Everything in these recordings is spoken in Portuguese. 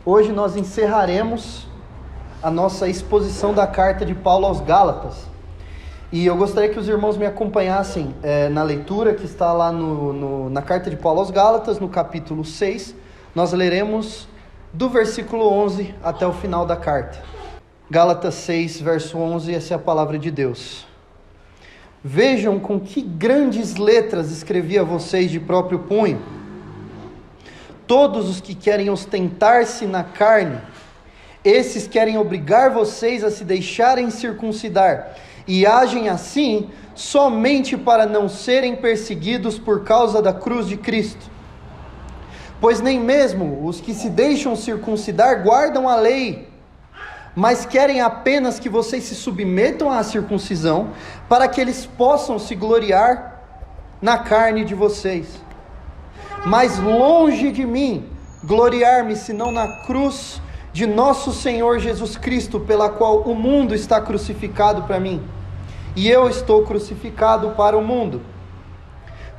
Hoje nós encerraremos a nossa exposição da carta de Paulo aos Gálatas. E eu gostaria que os irmãos me acompanhassem na leitura que está lá na carta de Paulo aos Gálatas, no capítulo 6. Nós leremos do versículo 11 até o final da carta. Gálatas 6, verso 11, essa é a palavra de Deus. Vejam com que grandes letras escrevi a vocês de próprio punho. Todos os que querem ostentar-se na carne, esses querem obrigar vocês a se deixarem circuncidar, e agem assim somente para não serem perseguidos por causa da cruz de Cristo. Pois nem mesmo os que se deixam circuncidar guardam a lei, mas querem apenas que vocês se submetam à circuncisão, para que eles possam se gloriar na carne de vocês. Mas longe de mim gloriar-me, senão na cruz de nosso Senhor Jesus Cristo, pela qual o mundo está crucificado para mim, e eu estou crucificado para o mundo.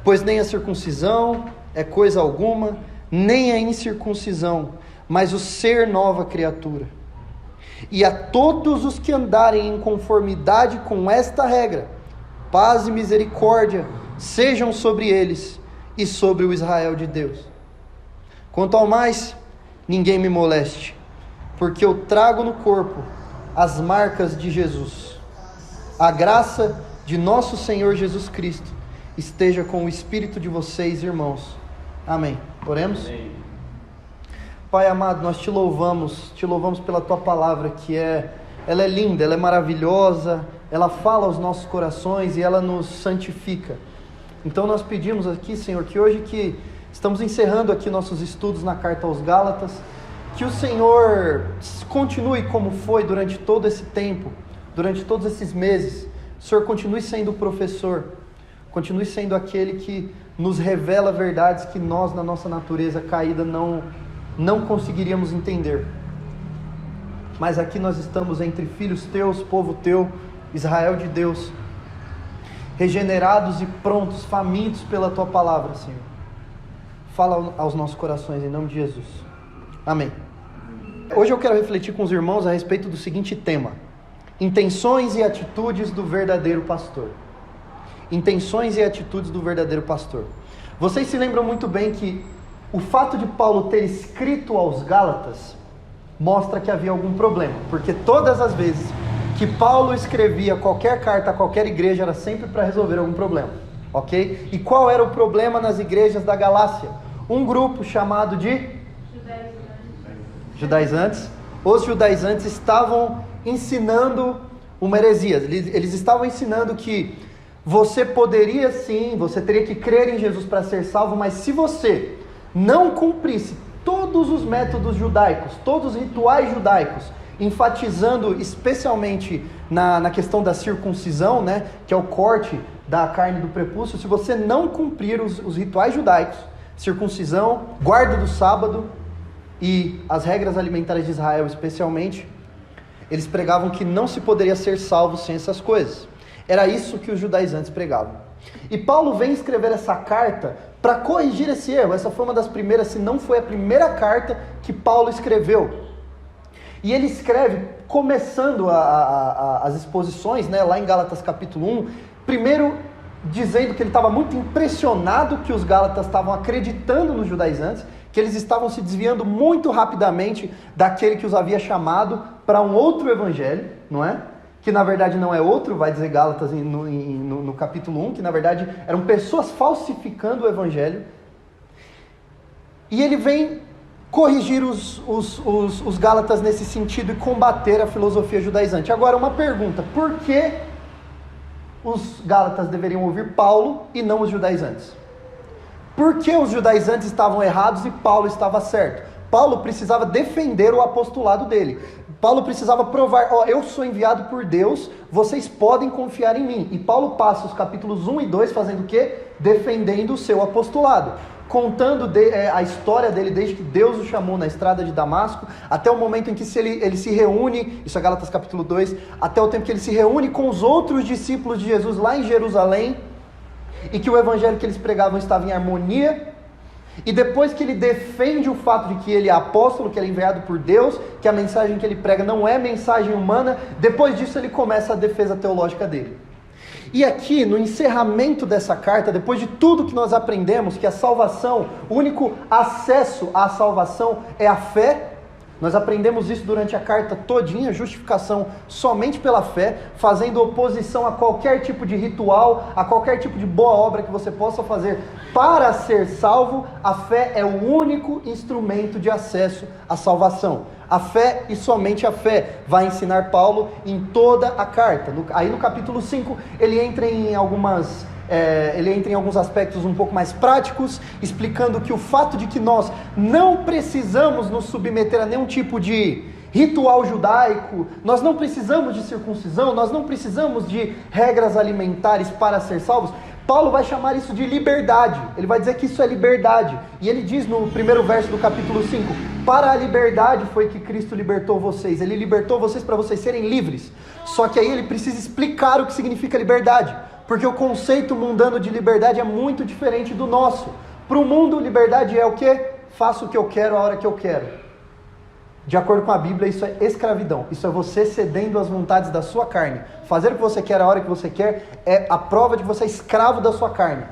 Pois nem a circuncisão é coisa alguma, nem a incircuncisão, mas o ser nova criatura. E a todos os que andarem em conformidade com esta regra, paz e misericórdia sejam sobre eles e sobre o Israel de Deus. Quanto ao mais, ninguém me moleste, porque eu trago no corpo as marcas de Jesus. A graça de nosso Senhor Jesus Cristo esteja com o espírito de vocês, irmãos. Amém. Oremos? Amém. Pai amado, nós te louvamos pela tua palavra, que ela é linda, ela é maravilhosa, ela fala aos nossos corações e ela nos santifica. Então nós pedimos aqui, Senhor, que hoje que estamos encerrando aqui nossos estudos na carta aos Gálatas, que o Senhor continue como foi durante todo esse tempo, durante todos esses meses. O Senhor continue sendo o professor, continue sendo aquele que nos revela verdades que nós, na nossa natureza caída, não conseguiríamos entender. Mas aqui nós estamos entre filhos teus, povo teu, Israel de Deus, regenerados e prontos, famintos pela tua palavra, Senhor. Fala aos nossos corações, em nome de Jesus. Amém. Hoje eu quero refletir com os irmãos a respeito do seguinte tema: intenções e atitudes do verdadeiro pastor. Intenções e atitudes do verdadeiro pastor. Vocês se lembram muito bem que o fato de Paulo ter escrito aos Gálatas mostra que havia algum problema, porque todas as vezes que Paulo escrevia qualquer carta a qualquer igreja era sempre para resolver algum problema, ok? E qual era o problema nas igrejas da Galácia? Um grupo chamado de judaizantes. Os judaizantes estavam ensinando uma heresia. Eles estavam ensinando que você poderia sim, você teria que crer em Jesus para ser salvo, mas se você não cumprisse todos os métodos judaicos, todos os rituais judaicos, enfatizando especialmente na questão da circuncisão, né, que é o corte da carne do prepúcio, se você não cumprir os rituais judaicos, circuncisão, guarda do sábado e as regras alimentares de Israel especialmente, eles pregavam que não se poderia ser salvo sem essas coisas. Era isso que os judaizantes pregavam. E Paulo vem escrever essa carta para corrigir esse erro. Essa foi uma das primeiras, se não foi a primeira carta que Paulo escreveu. E ele escreve, começando as exposições, né, lá em Gálatas capítulo 1, primeiro dizendo que ele estava muito impressionado que os Gálatas estavam acreditando nos judaizantes, que eles estavam se desviando muito rapidamente daquele que os havia chamado para um outro evangelho, não é? Que na verdade não é outro, vai dizer Gálatas no capítulo 1, que na verdade eram pessoas falsificando o evangelho. E ele vem corrigir os Gálatas nesse sentido e combater a filosofia judaizante. Agora uma pergunta: por que os Gálatas deveriam ouvir Paulo e não os judaizantes? Por que os judaizantes estavam errados e Paulo estava certo? Paulo precisava defender o apostolado dele. Paulo precisava provar: eu sou enviado por Deus, vocês podem confiar em mim. E Paulo passa os capítulos 1 e 2 fazendo o quê? Defendendo o seu apostolado. Contando a história dele desde que Deus o chamou na estrada de Damasco, até o momento em que ele se reúne, isso é Gálatas capítulo 2, até o tempo que ele se reúne com os outros discípulos de Jesus lá em Jerusalém, e que o evangelho que eles pregavam estava em harmonia E depois que ele defende o fato de que ele é apóstolo, que ele é enviado por Deus, que a mensagem que ele prega não é mensagem humana, depois disso ele começa a defesa teológica dele. E aqui, no encerramento dessa carta, depois de tudo que nós aprendemos, que a salvação, o único acesso à salvação é a fé, nós aprendemos isso durante a carta todinha, justificação somente pela fé, fazendo oposição a qualquer tipo de ritual, a qualquer tipo de boa obra que você possa fazer para ser salvo. A fé é o único instrumento de acesso à salvação. A fé e somente a fé vai ensinar Paulo em toda a carta. Aí no capítulo 5 ele entra em alguns aspectos um pouco mais práticos, explicando que o fato de que nós não precisamos nos submeter a nenhum tipo de ritual judaico, nós não precisamos de circuncisão, nós não precisamos de regras alimentares para ser salvos. Paulo vai chamar isso de liberdade, ele vai dizer que isso é liberdade, e ele diz no primeiro verso do capítulo 5, para a liberdade foi que Cristo libertou vocês, ele libertou vocês para vocês serem livres, só que aí ele precisa explicar o que significa liberdade, porque o conceito mundano de liberdade é muito diferente do nosso. Para o mundo, liberdade é o quê? Faço o que eu quero a hora que eu quero. De acordo com a Bíblia, isso é escravidão. Isso é você cedendo às vontades da sua carne. Fazer o que você quer a hora que você quer é a prova de que você é escravo da sua carne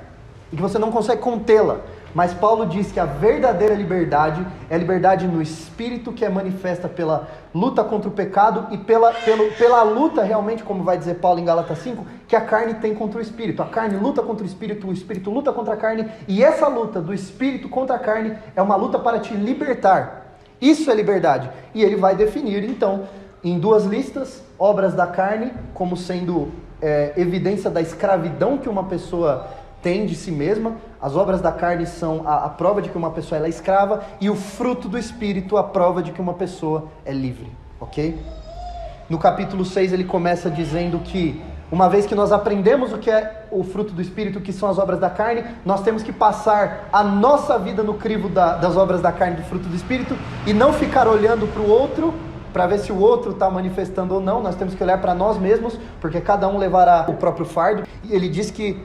e que você não consegue contê-la. Mas Paulo diz que a verdadeira liberdade é a liberdade no Espírito, que é manifesta pela luta contra o pecado e pela luta realmente, como vai dizer Paulo em Gálatas 5, que a carne tem contra o Espírito. A carne luta contra o Espírito luta contra a carne, e essa luta do Espírito contra a carne é uma luta para te libertar. Isso é liberdade. E ele vai definir, então, em 2 listas, obras da carne, como sendo evidência da escravidão que uma pessoa tem de si mesma. As obras da carne são a prova de que uma pessoa ela é escrava, e o fruto do Espírito a prova de que uma pessoa é livre, ok? No capítulo 6 ele começa dizendo que, uma vez que nós aprendemos o que é o fruto do Espírito, que são as obras da carne, nós temos que passar a nossa vida no crivo das obras da carne, do fruto do Espírito, e não ficar olhando para o outro, para ver se o outro está manifestando ou não. Nós temos que olhar para nós mesmos, porque cada um levará o próprio fardo. E ele diz que,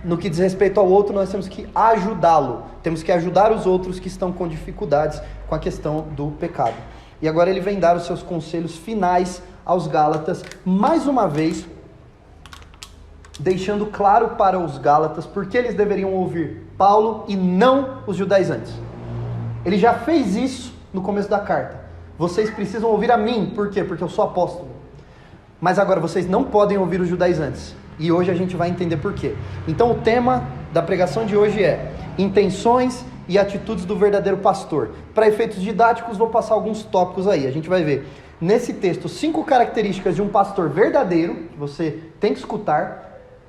no que diz respeito ao outro, nós temos que ajudá-lo. Temos que ajudar os outros que estão com dificuldades com a questão do pecado. E agora ele vem dar os seus conselhos finais aos Gálatas, mais uma vez, deixando claro para os Gálatas porque eles deveriam ouvir Paulo e não os judaizantes. Ele já fez isso no começo da carta. Vocês precisam ouvir a mim. Por quê? Porque eu sou apóstolo. Mas agora vocês não podem ouvir os judaizantes. E hoje a gente vai entender por quê. Então o tema da pregação de hoje é intenções e atitudes do verdadeiro pastor. Para efeitos didáticos, vou passar alguns tópicos aí. A gente vai ver nesse texto 5 características de um pastor verdadeiro, que você tem que escutar,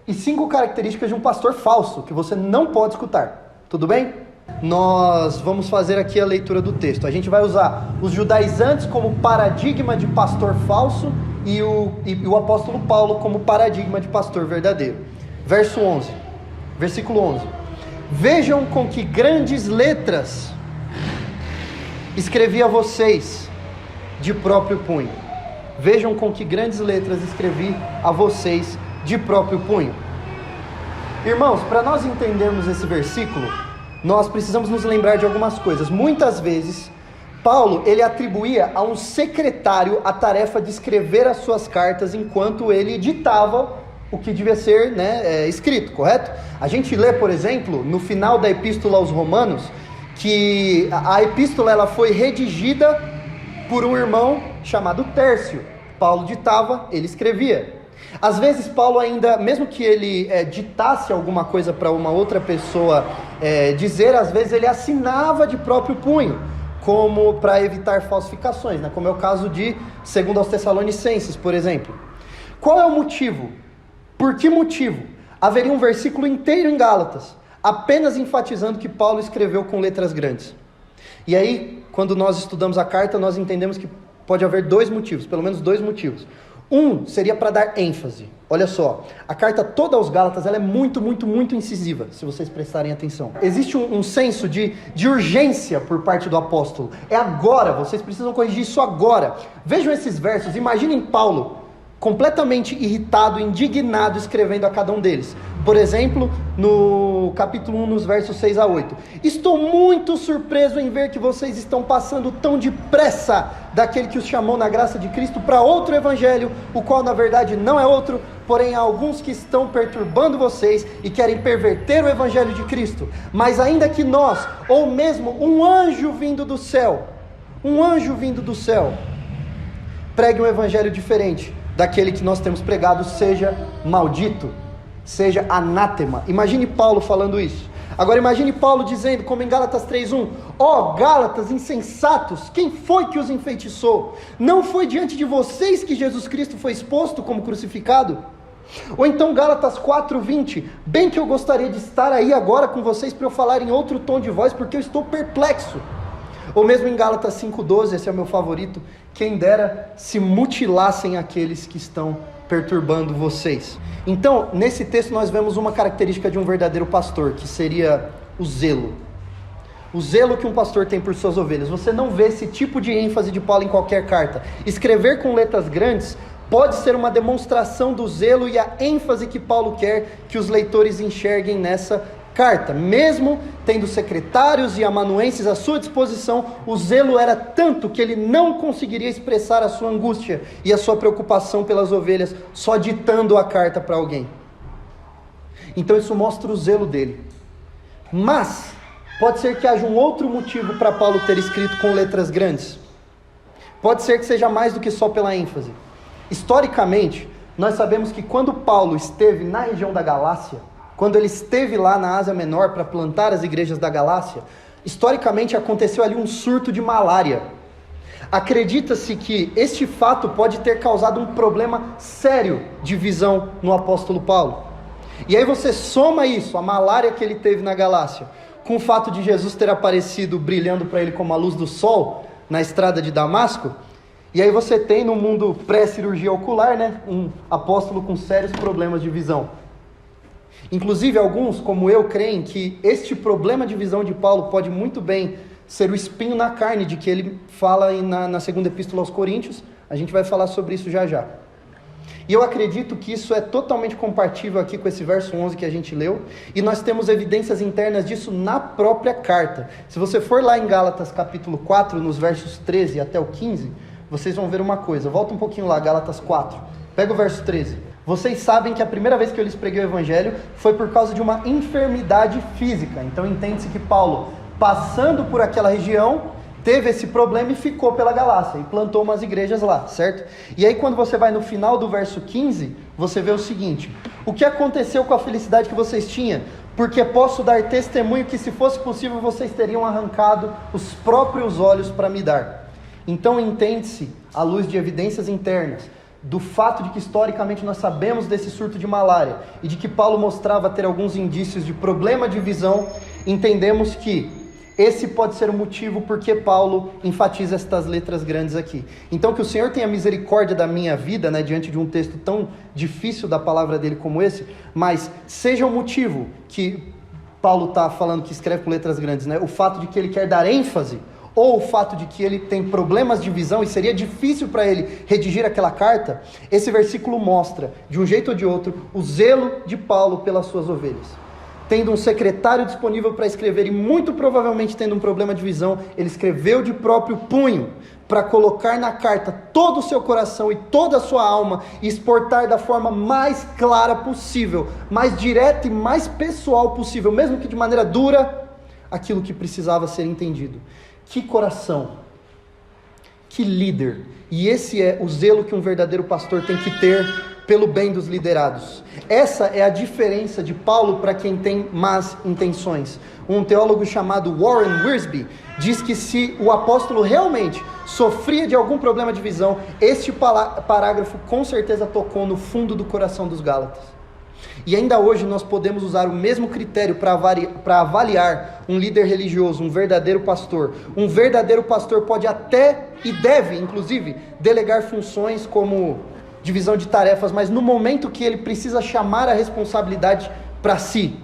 e 5 características de um pastor falso, que você não pode escutar. Tudo bem? Nós vamos fazer aqui a leitura do texto. A gente vai usar os judaizantes como paradigma de pastor falso e o apóstolo Paulo como paradigma de pastor verdadeiro. Versículo 11. Vejam com que grandes letras escrevi a vocês de próprio punho. Vejam com que grandes letras escrevi a vocês de próprio punho. Irmãos, para nós entendermos esse versículo, nós precisamos nos lembrar de algumas coisas. Muitas vezes, Paulo, ele atribuía a um secretário a tarefa de escrever as suas cartas enquanto ele ditava o que devia ser, escrito, correto? A gente lê, por exemplo, no final da epístola aos Romanos, que a epístola ela foi redigida por um irmão chamado Tércio. Paulo ditava, ele escrevia. Às vezes Paulo ainda, mesmo que ele ditasse alguma coisa para uma outra pessoa dizer, às vezes ele assinava de próprio punho, como para evitar falsificações, como é o caso de 2 aos Tessalonicenses, por exemplo. Qual é o motivo? Por que motivo haveria um versículo inteiro em Gálatas, apenas enfatizando que Paulo escreveu com letras grandes? E aí, quando nós estudamos a carta, nós entendemos que pode haver 2 motivos, pelo menos 2 motivos. Um seria para dar ênfase. Olha só, a carta toda aos Gálatas ela é muito, muito, muito incisiva, se vocês prestarem atenção. Existe um senso de urgência por parte do apóstolo. É agora, vocês precisam corrigir isso agora. Vejam esses versos, imaginem Paulo completamente irritado, indignado, escrevendo a cada um deles. Por exemplo, no capítulo 1, nos versos 6 a 8. Estou muito surpreso em ver que vocês estão passando tão depressa daquele que os chamou na graça de Cristo para outro evangelho, o qual na verdade não é outro, porém há alguns que estão perturbando vocês e querem perverter o evangelho de Cristo. Mas ainda que nós, ou mesmo um anjo vindo do céu, pregue um evangelho diferente daquele que nós temos pregado, seja maldito, seja anátema. Imagine Paulo falando isso. Agora imagine Paulo dizendo, como em Gálatas 3:1, ó Gálatas insensatos, quem foi que os enfeitiçou? Não foi diante de vocês que Jesus Cristo foi exposto como crucificado? Ou então Gálatas 4:20, bem que eu gostaria de estar aí agora com vocês para eu falar em outro tom de voz, porque eu estou perplexo. Ou mesmo em Gálatas 5:12, esse é o meu favorito, quem dera se mutilassem aqueles que estão perturbando vocês. Então, nesse texto nós vemos uma característica de um verdadeiro pastor, que seria o zelo. O zelo que um pastor tem por suas ovelhas. Você não vê esse tipo de ênfase de Paulo em qualquer carta. Escrever com letras grandes pode ser uma demonstração do zelo e a ênfase que Paulo quer que os leitores enxerguem nessa carta. Mesmo tendo secretários e amanuenses à sua disposição, o zelo era tanto que ele não conseguiria expressar a sua angústia e a sua preocupação pelas ovelhas só ditando a carta para alguém. Então isso mostra o zelo dele. Mas pode ser que haja um outro motivo para Paulo ter escrito com letras grandes. Pode ser que seja mais do que só pela ênfase. Historicamente, nós sabemos que quando Paulo esteve na região da Galácia, quando ele esteve lá na Ásia Menor para plantar as igrejas da Galácia, historicamente aconteceu ali um surto de malária. Acredita-se que este fato pode ter causado um problema sério de visão no apóstolo Paulo. E aí você soma isso, a malária que ele teve na Galácia, com o fato de Jesus ter aparecido brilhando para ele como a luz do sol na estrada de Damasco, e aí você tem no mundo pré-cirurgia ocular, né, um apóstolo com sérios problemas de visão. Inclusive alguns, como eu, creem que este problema de visão de Paulo pode muito bem ser o espinho na carne de que ele fala na segunda epístola aos Coríntios. A gente vai falar sobre isso já já. E eu acredito que isso é totalmente compatível aqui com esse verso 11 que a gente leu, e nós temos evidências internas disso na própria carta. Se você for lá em Gálatas capítulo 4, nos versos 13 até o 15, vocês vão ver uma coisa. Volta um pouquinho lá, Gálatas 4, pega o verso 13. Vocês sabem que a primeira vez que eu lhes preguei o evangelho foi por causa de uma enfermidade física. Então entende-se que Paulo, passando por aquela região, teve esse problema e ficou pela Galácia e plantou umas igrejas lá, certo? E aí quando você vai no final do verso 15, você vê o seguinte: o que aconteceu com a felicidade que vocês tinham? Porque posso dar testemunho que, se fosse possível, vocês teriam arrancado os próprios olhos para me dar. Então entende-se, à luz de evidências internas, do fato de que historicamente nós sabemos desse surto de malária e de que Paulo mostrava ter alguns indícios de problema de visão, entendemos que esse pode ser o motivo porque Paulo enfatiza estas letras grandes aqui. Então que o Senhor tenha misericórdia da minha vida, né, diante de um texto tão difícil da palavra dele como esse, mas seja o motivo que Paulo está falando que escreve com letras grandes, né, o fato de que ele quer dar ênfase, ou o fato de que ele tem problemas de visão e seria difícil para ele redigir aquela carta, esse versículo mostra, de um jeito ou de outro, o zelo de Paulo pelas suas ovelhas. Tendo um secretário disponível para escrever e muito provavelmente tendo um problema de visão, ele escreveu de próprio punho para colocar na carta todo o seu coração e toda a sua alma e exportar da forma mais clara possível, mais direta e mais pessoal possível, mesmo que de maneira dura, aquilo que precisava ser entendido. Que coração, que líder, e esse é o zelo que um verdadeiro pastor tem que ter pelo bem dos liderados. Essa é a diferença de Paulo para quem tem más intenções. Um teólogo chamado Warren Wiersbe diz que se o apóstolo realmente sofria de algum problema de visão, este parágrafo com certeza tocou no fundo do coração dos Gálatas. E ainda hoje nós podemos usar o mesmo critério para avaliar um líder religioso, um verdadeiro pastor. Um verdadeiro pastor pode até e deve, inclusive, delegar funções como divisão de tarefas, mas no momento que ele precisa chamar a responsabilidade para si,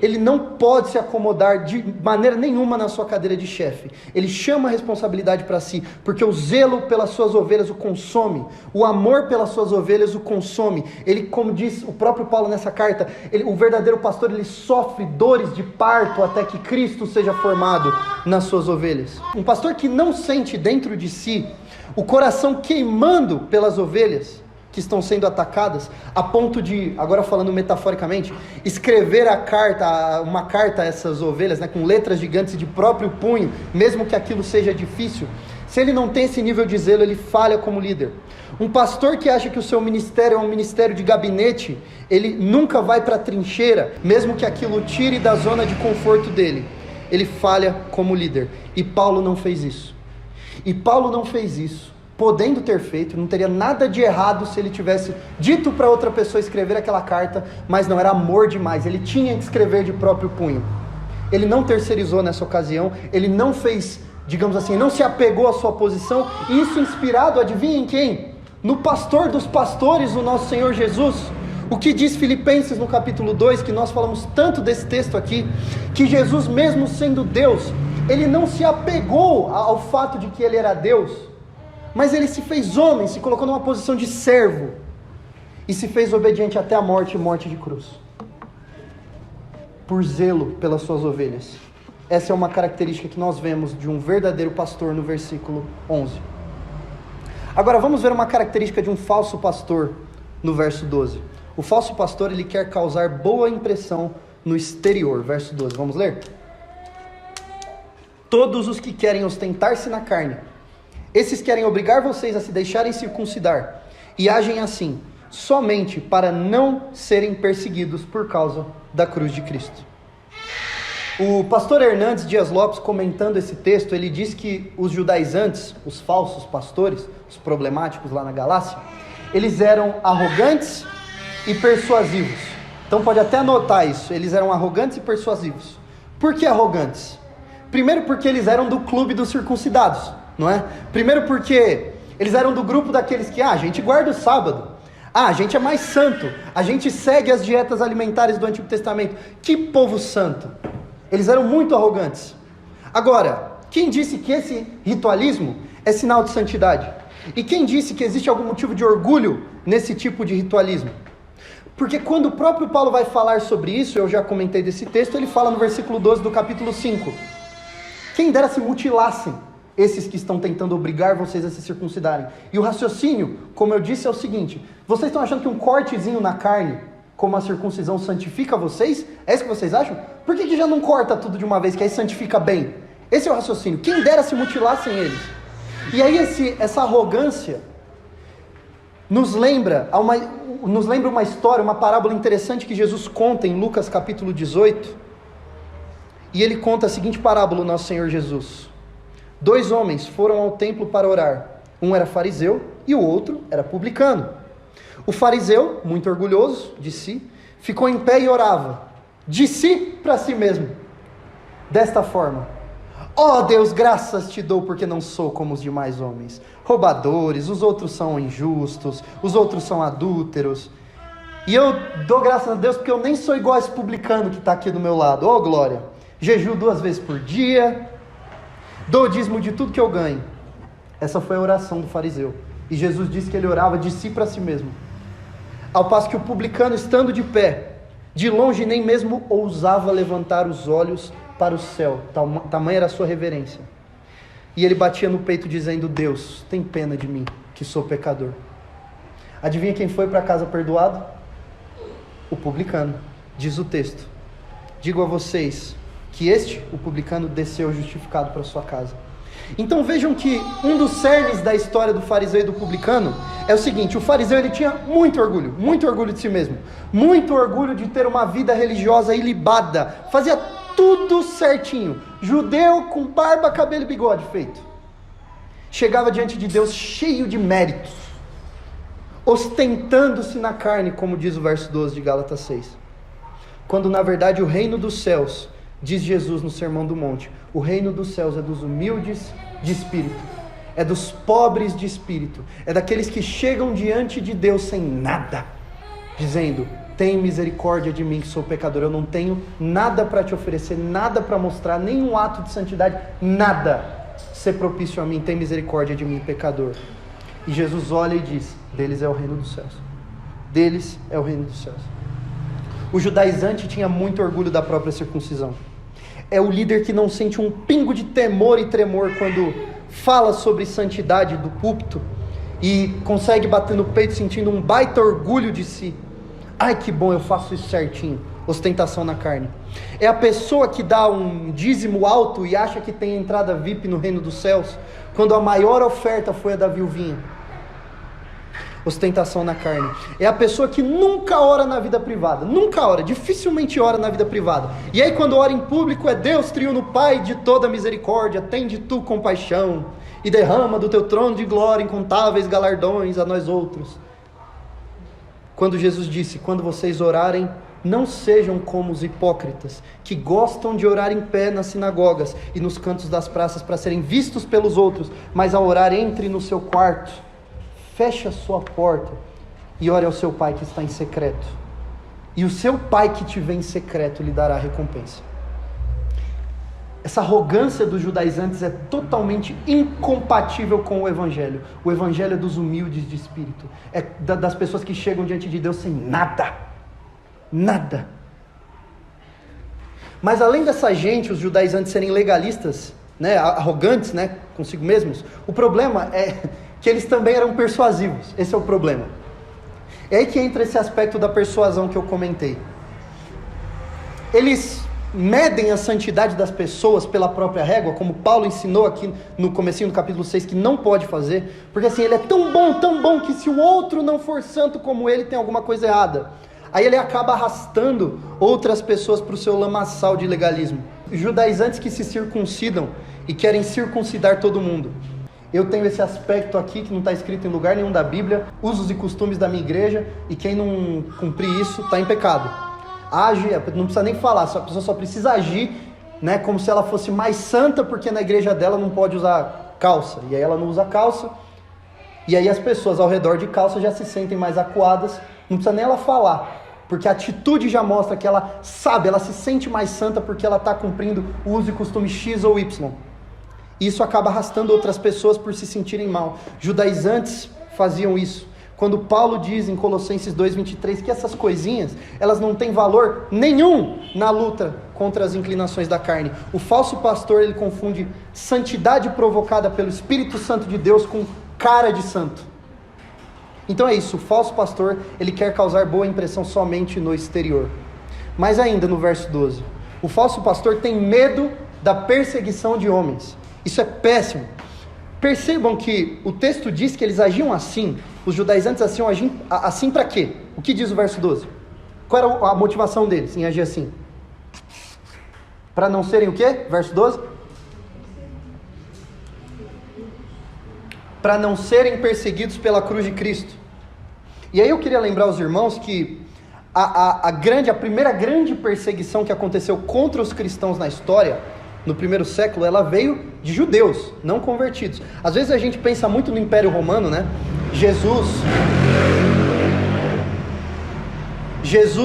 ele não pode se acomodar de maneira nenhuma na sua cadeira de chefe. Ele chama a responsabilidade para si, porque o zelo pelas suas ovelhas o consome, o amor pelas suas ovelhas o consome. Ele, como diz o próprio Paulo nessa carta, o verdadeiro pastor, ele sofre dores de parto até que Cristo seja formado nas suas ovelhas. Um pastor que não sente dentro de si o coração queimando pelas ovelhas que estão sendo atacadas, a ponto de, agora falando metaforicamente, escrever uma carta a essas ovelhas, né, com letras gigantes de próprio punho, mesmo que aquilo seja difícil. Se ele não tem esse nível de zelo, ele falha como líder. Um pastor que acha que o seu ministério é um ministério de gabinete, ele nunca vai para a trincheira, mesmo que aquilo o tire da zona de conforto dele. Ele falha como líder. E Paulo não fez isso. Podendo ter feito, não teria nada de errado se ele tivesse dito para outra pessoa escrever aquela carta, mas não, era amor demais, ele tinha que escrever de próprio punho. Ele não terceirizou nessa ocasião, ele não fez, digamos assim, não se apegou à sua posição, e isso inspirado, adivinha em quem? No pastor dos pastores, o nosso Senhor Jesus. O que diz Filipenses no capítulo 2, que nós falamos tanto desse texto aqui, que Jesus, mesmo sendo Deus, ele não se apegou ao fato de que ele era Deus, mas ele se fez homem, se colocou numa posição de servo, e se fez obediente até a morte, e morte de cruz, por zelo pelas suas ovelhas. Essa é uma característica que nós vemos de um verdadeiro pastor no versículo 11. Agora vamos ver uma característica de um falso pastor no verso 12. O falso pastor, ele quer causar boa impressão no exterior. Verso 12, vamos ler? Todos os que querem ostentar-se na carne, esses querem obrigar vocês a se deixarem circuncidar, e agem assim, somente para não serem perseguidos por causa da cruz de Cristo. O pastor Hernandes Dias Lopes, comentando esse texto, ele diz que os judaizantes, os falsos pastores, os problemáticos lá na Galácia, eles eram arrogantes e persuasivos. Então pode até anotar isso, eles eram arrogantes e persuasivos. Por que arrogantes? Primeiro porque eles eram do clube dos circuncidados, não é? Primeiro porque eles eram do grupo daqueles que, a gente guarda o sábado, a gente é mais santo, a gente segue as dietas alimentares do Antigo Testamento. Que povo santo! Eles eram muito arrogantes. Agora, quem disse que esse ritualismo é sinal de santidade? E quem disse que existe algum motivo de orgulho nesse tipo de ritualismo? Porque quando o próprio Paulo vai falar sobre isso, eu já comentei desse texto, ele fala no versículo 12 do capítulo 5. Quem dera se mutilassem esses que estão tentando obrigar vocês a se circuncidarem. E o raciocínio, como eu disse, é o seguinte: vocês estão achando que um cortezinho na carne, como a circuncisão, santifica vocês? É isso que vocês acham? Por que já não corta tudo de uma vez, que aí santifica bem? Esse é o raciocínio. Quem dera se mutilassem eles. E aí essa arrogância nos lembra uma história, uma parábola interessante que Jesus conta em Lucas capítulo 18. E ele conta a seguinte parábola, o nosso Senhor Jesus. 2 homens foram ao templo para orar. Um era fariseu e o outro era publicano. O fariseu, muito orgulhoso de si, ficou em pé e orava, de si para si mesmo, desta forma: ó Deus, graças te dou porque não sou como os demais homens, roubadores, os outros são injustos, os outros são adúlteros, e eu dou graças a Deus porque eu nem sou igual a esse publicano que está aqui do meu lado. Ó glória, jejuo 2 vezes por dia, dou dízimo de tudo que eu ganho. Essa foi a oração do fariseu, e Jesus disse que ele orava de si para si mesmo. Ao passo que o publicano, estando de pé, de longe nem mesmo ousava levantar os olhos para o céu, tamanha era a sua reverência. E ele batia no peito dizendo: Deus, tem pena de mim, que sou pecador. Adivinha quem foi para casa perdoado? O publicano, diz o texto. Digo a vocês que o publicano, desceu justificado para sua casa. Então vejam que um dos cernes da história do fariseu e do publicano é o seguinte: o fariseu, ele tinha muito orgulho de si mesmo, muito orgulho de ter uma vida religiosa ilibada, fazia tudo certinho, judeu com barba, cabelo e bigode feito, chegava diante de Deus cheio de méritos, ostentando-se na carne, como diz o verso 12 de Gálatas 6, quando na verdade o reino dos céus, diz Jesus no Sermão do Monte, o reino dos céus é dos humildes de espírito, é dos pobres de espírito, é daqueles que chegam diante de Deus sem nada, dizendo: tem misericórdia de mim que sou pecador. Eu não tenho nada para te oferecer, nada para mostrar, nenhum ato de santidade, nada. Ser propício a mim, tem misericórdia de mim, pecador. E Jesus olha e diz: deles é o reino dos céus. Deles é o reino dos céus. O judaizante tinha muito orgulho da própria circuncisão. É o líder que não sente um pingo de temor e tremor quando fala sobre santidade do púlpito e consegue bater no peito sentindo um baita orgulho de si. Ai, que bom, eu faço isso certinho. Ostentação na carne. É a pessoa que dá um dízimo alto e acha que tem entrada VIP no reino dos céus, quando a maior oferta foi a da viuvinha. Ostentação na carne. É a pessoa que nunca ora na vida privada. Nunca ora, dificilmente ora na vida privada. E aí quando ora em público é: Deus triuno Pai de toda misericórdia, tende tu compaixão e derrama do teu trono de glória incontáveis galardões a nós outros. Quando Jesus disse: quando vocês orarem, não sejam como os hipócritas, que gostam de orar em pé nas sinagogas e nos cantos das praças para serem vistos pelos outros, mas ao orar, entre no seu quarto, feche a sua porta e ore ao seu Pai que está em secreto. E o seu Pai que te vê em secreto lhe dará recompensa. Essa arrogância dos judaizantes é totalmente incompatível com o Evangelho. O Evangelho é dos humildes de espírito. É das pessoas que chegam diante de Deus sem nada. Nada. Mas além dessa gente, os judaizantes serem legalistas, né, arrogantes, né, consigo mesmos, o problema é que eles também eram persuasivos. Esse é o problema. É aí que entra esse aspecto da persuasão que eu comentei. Eles medem a santidade das pessoas pela própria régua, como Paulo ensinou aqui no comecinho do capítulo 6 que não pode fazer, porque assim, ele é tão bom, que se o outro não for santo como ele, tem alguma coisa errada. Aí ele acaba arrastando outras pessoas para o seu lamaçal de legalismo. Judaizantes que se circuncidam e querem circuncidar todo mundo. Eu tenho esse aspecto aqui que não está escrito em lugar nenhum da Bíblia, usos e costumes da minha igreja, e quem não cumprir isso está em pecado. Age, não precisa nem falar, a pessoa só precisa agir, né, como se ela fosse mais santa, porque na igreja dela não pode usar calça, e aí ela não usa calça, e aí as pessoas ao redor de calça já se sentem mais acuadas, não precisa nem ela falar, porque a atitude já mostra que ela sabe, ela se sente mais santa porque ela está cumprindo o uso e costume X ou Y. Isso acaba arrastando outras pessoas por se sentirem mal. Judaizantes faziam isso. Quando Paulo diz em Colossenses 2,23 que essas coisinhas, elas não têm valor nenhum na luta contra as inclinações da carne. O falso pastor, ele confunde santidade provocada pelo Espírito Santo de Deus com cara de santo. Então é isso, o falso pastor, ele quer causar boa impressão somente no exterior. Mas ainda no verso 12, o falso pastor tem medo da perseguição de homens. Isso é péssimo. Percebam que o texto diz que eles agiam assim, os judaizantes agiam assim para quê? O que diz o verso 12? Qual era a motivação deles em agir assim? Para não serem o quê? Verso 12? Para não serem perseguidos pela cruz de Cristo. E aí eu queria lembrar aos irmãos que a primeira grande perseguição que aconteceu contra os cristãos na história, no primeiro século, ela veio de judeus, não convertidos. Às vezes a gente pensa muito no Império Romano, né? Jesus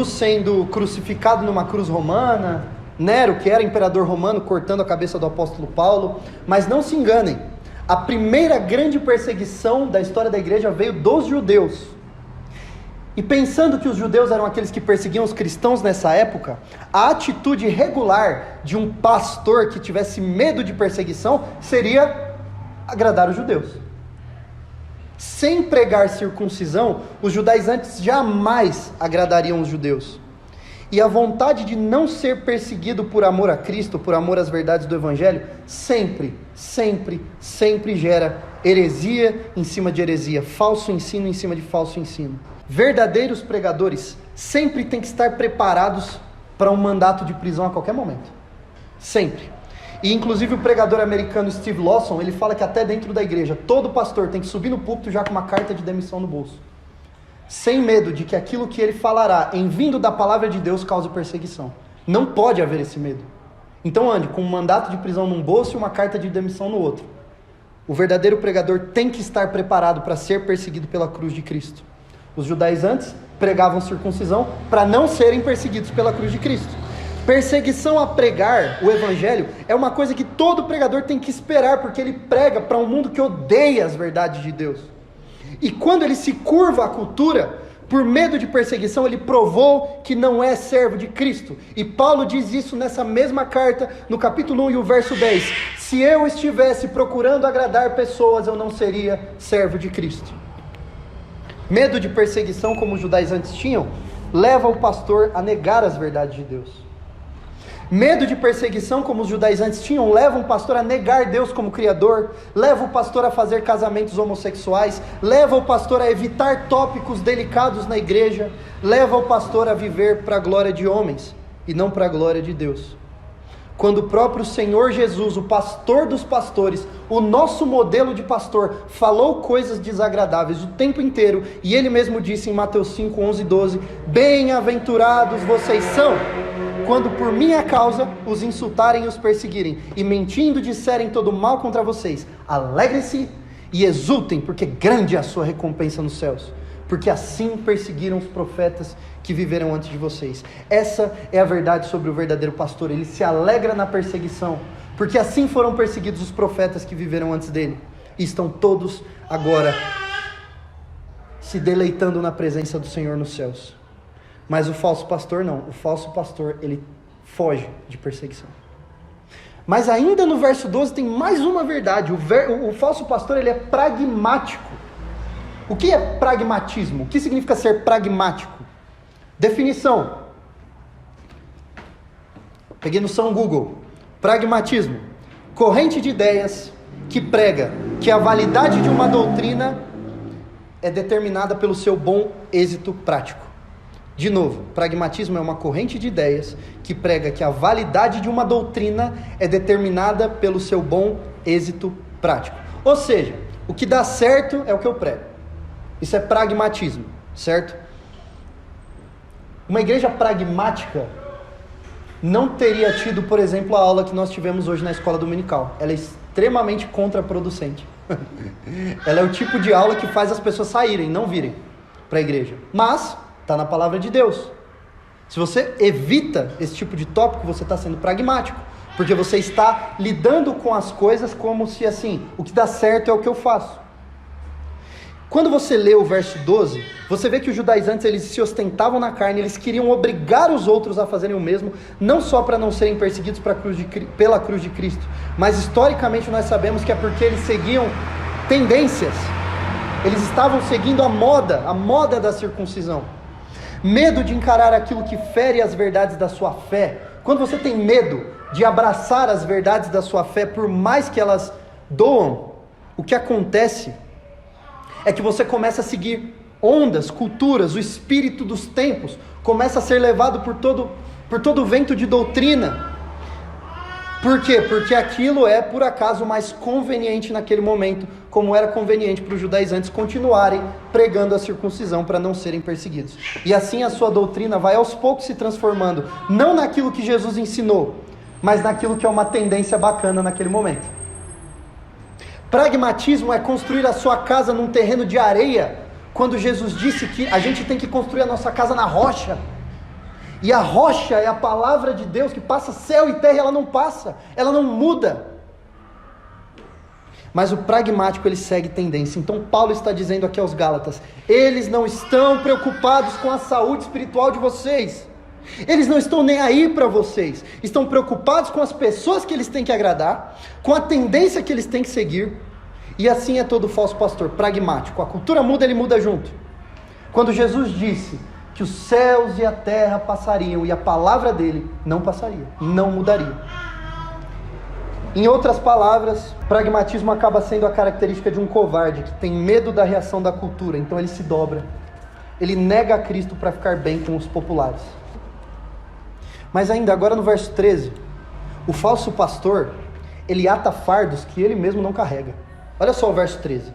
sendo crucificado numa cruz romana, Nero, que era imperador romano, cortando a cabeça do apóstolo Paulo. Mas não se enganem, a primeira grande perseguição da história da igreja veio dos judeus. E pensando que os judeus eram aqueles que perseguiam os cristãos nessa época, a atitude regular de um pastor que tivesse medo de perseguição seria agradar os judeus. Sem pregar circuncisão, os judaizantes jamais agradariam os judeus. E a vontade de não ser perseguido por amor a Cristo, por amor às verdades do Evangelho, sempre gera heresia em cima de heresia, falso ensino em cima de falso ensino. Verdadeiros pregadores sempre têm que estar preparados para um mandato de prisão a qualquer momento. Sempre. E inclusive o pregador americano Steve Lawson, ele fala que até dentro da igreja, todo pastor tem que subir no púlpito já com uma carta de demissão no bolso. Sem medo de que aquilo que ele falará em vindo da palavra de Deus cause perseguição. Não pode haver esse medo. Então ande com um mandato de prisão num bolso e uma carta de demissão no outro. O verdadeiro pregador tem que estar preparado para ser perseguido pela cruz de Cristo. Os judaizantes pregavam circuncisão para não serem perseguidos pela cruz de Cristo. Perseguição a pregar o evangelho é uma coisa que todo pregador tem que esperar, porque ele prega para um mundo que odeia as verdades de Deus. E quando ele se curva à cultura, por medo de perseguição, ele provou que não é servo de Cristo. E Paulo diz isso nessa mesma carta, no capítulo 1 e o verso 10. Se eu estivesse procurando agradar pessoas, eu não seria servo de Cristo. Medo de perseguição, como os judaizantes tinham, leva o pastor a negar as verdades de Deus. Medo de perseguição, como os judaizantes tinham, leva um pastor a negar Deus como Criador, leva o pastor a fazer casamentos homossexuais, leva o pastor a evitar tópicos delicados na igreja, leva o pastor a viver para a glória de homens e não para a glória de Deus. Quando o próprio Senhor Jesus, o pastor dos pastores, o nosso modelo de pastor, falou coisas desagradáveis o tempo inteiro, e ele mesmo disse em Mateus 5, 11 e 12, bem-aventurados vocês são, quando por minha causa os insultarem e os perseguirem, e mentindo disserem todo mal contra vocês, alegrem-se e exultem, porque grande é a sua recompensa nos céus, porque assim perseguiram os profetas que viveram antes de vocês. Essa é a verdade sobre o verdadeiro pastor, ele se alegra na perseguição, porque assim foram perseguidos os profetas que viveram antes dele, e estão todos agora se deleitando na presença do Senhor nos céus. Mas o falso pastor não, o falso pastor ele foge de perseguição. Mas ainda no verso 12 tem mais uma verdade, o falso pastor ele é pragmático. O que é pragmatismo? O que significa ser pragmático? Definição. Peguei no São Google. Pragmatismo. Corrente de ideias que prega que a validade de uma doutrina é determinada pelo seu bom êxito prático. De novo, pragmatismo é uma corrente de ideias que prega que a validade de uma doutrina é determinada pelo seu bom êxito prático. Ou seja, o que dá certo é o que eu prego. Isso é pragmatismo, certo? Uma igreja pragmática não teria tido, por exemplo, a aula que nós tivemos hoje na escola dominical. Ela é extremamente contraproducente. Ela é o tipo de aula que faz as pessoas saírem, não virem para a igreja. Mas está na palavra de Deus. Se você evita esse tipo de tópico, você está sendo pragmático, porque você está lidando com as coisas como se assim, o que dá certo é o que eu faço. Quando você lê o verso 12, você vê que os judaizantes eles se ostentavam na carne, eles queriam obrigar os outros a fazerem o mesmo, não só para não serem perseguidos pela cruz de Cristo, mas historicamente nós sabemos que é porque eles seguiam tendências, eles estavam seguindo a moda da circuncisão. Medo de encarar aquilo que fere as verdades da sua fé. Quando você tem medo de abraçar as verdades da sua fé, por mais que elas doam, o que acontece é que você começa a seguir ondas, culturas, o espírito dos tempos, começa a ser levado por todo o vento de doutrina. Por quê? Porque aquilo é por acaso mais conveniente naquele momento, como era conveniente para os judaizantes continuarem pregando a circuncisão para não serem perseguidos. E assim a sua doutrina vai aos poucos se transformando, não naquilo que Jesus ensinou, mas naquilo que é uma tendência bacana naquele momento. Pragmatismo é construir a sua casa num terreno de areia, quando Jesus disse que a gente tem que construir a nossa casa na rocha. E a rocha é a palavra de Deus que passa céu e terra, e ela não passa, ela não muda. Mas o pragmático ele segue tendência. Então Paulo está dizendo aqui aos Gálatas, eles não estão preocupados com a saúde espiritual de vocês. Eles não estão nem aí para vocês. Estão preocupados com as pessoas que eles têm que agradar, com a tendência que eles têm que seguir. E assim é todo falso pastor, pragmático. A cultura muda, ele muda junto. Quando Jesus disse que os céus e a terra passariam e a palavra dele não passaria, não mudaria. Em outras palavras, pragmatismo acaba sendo a característica de um covarde que tem medo da reação da cultura, então ele se dobra. Ele nega a Cristo para ficar bem com os populares. Mas ainda agora no verso 13, o falso pastor, ele ata fardos que ele mesmo não carrega. Olha só o verso 13.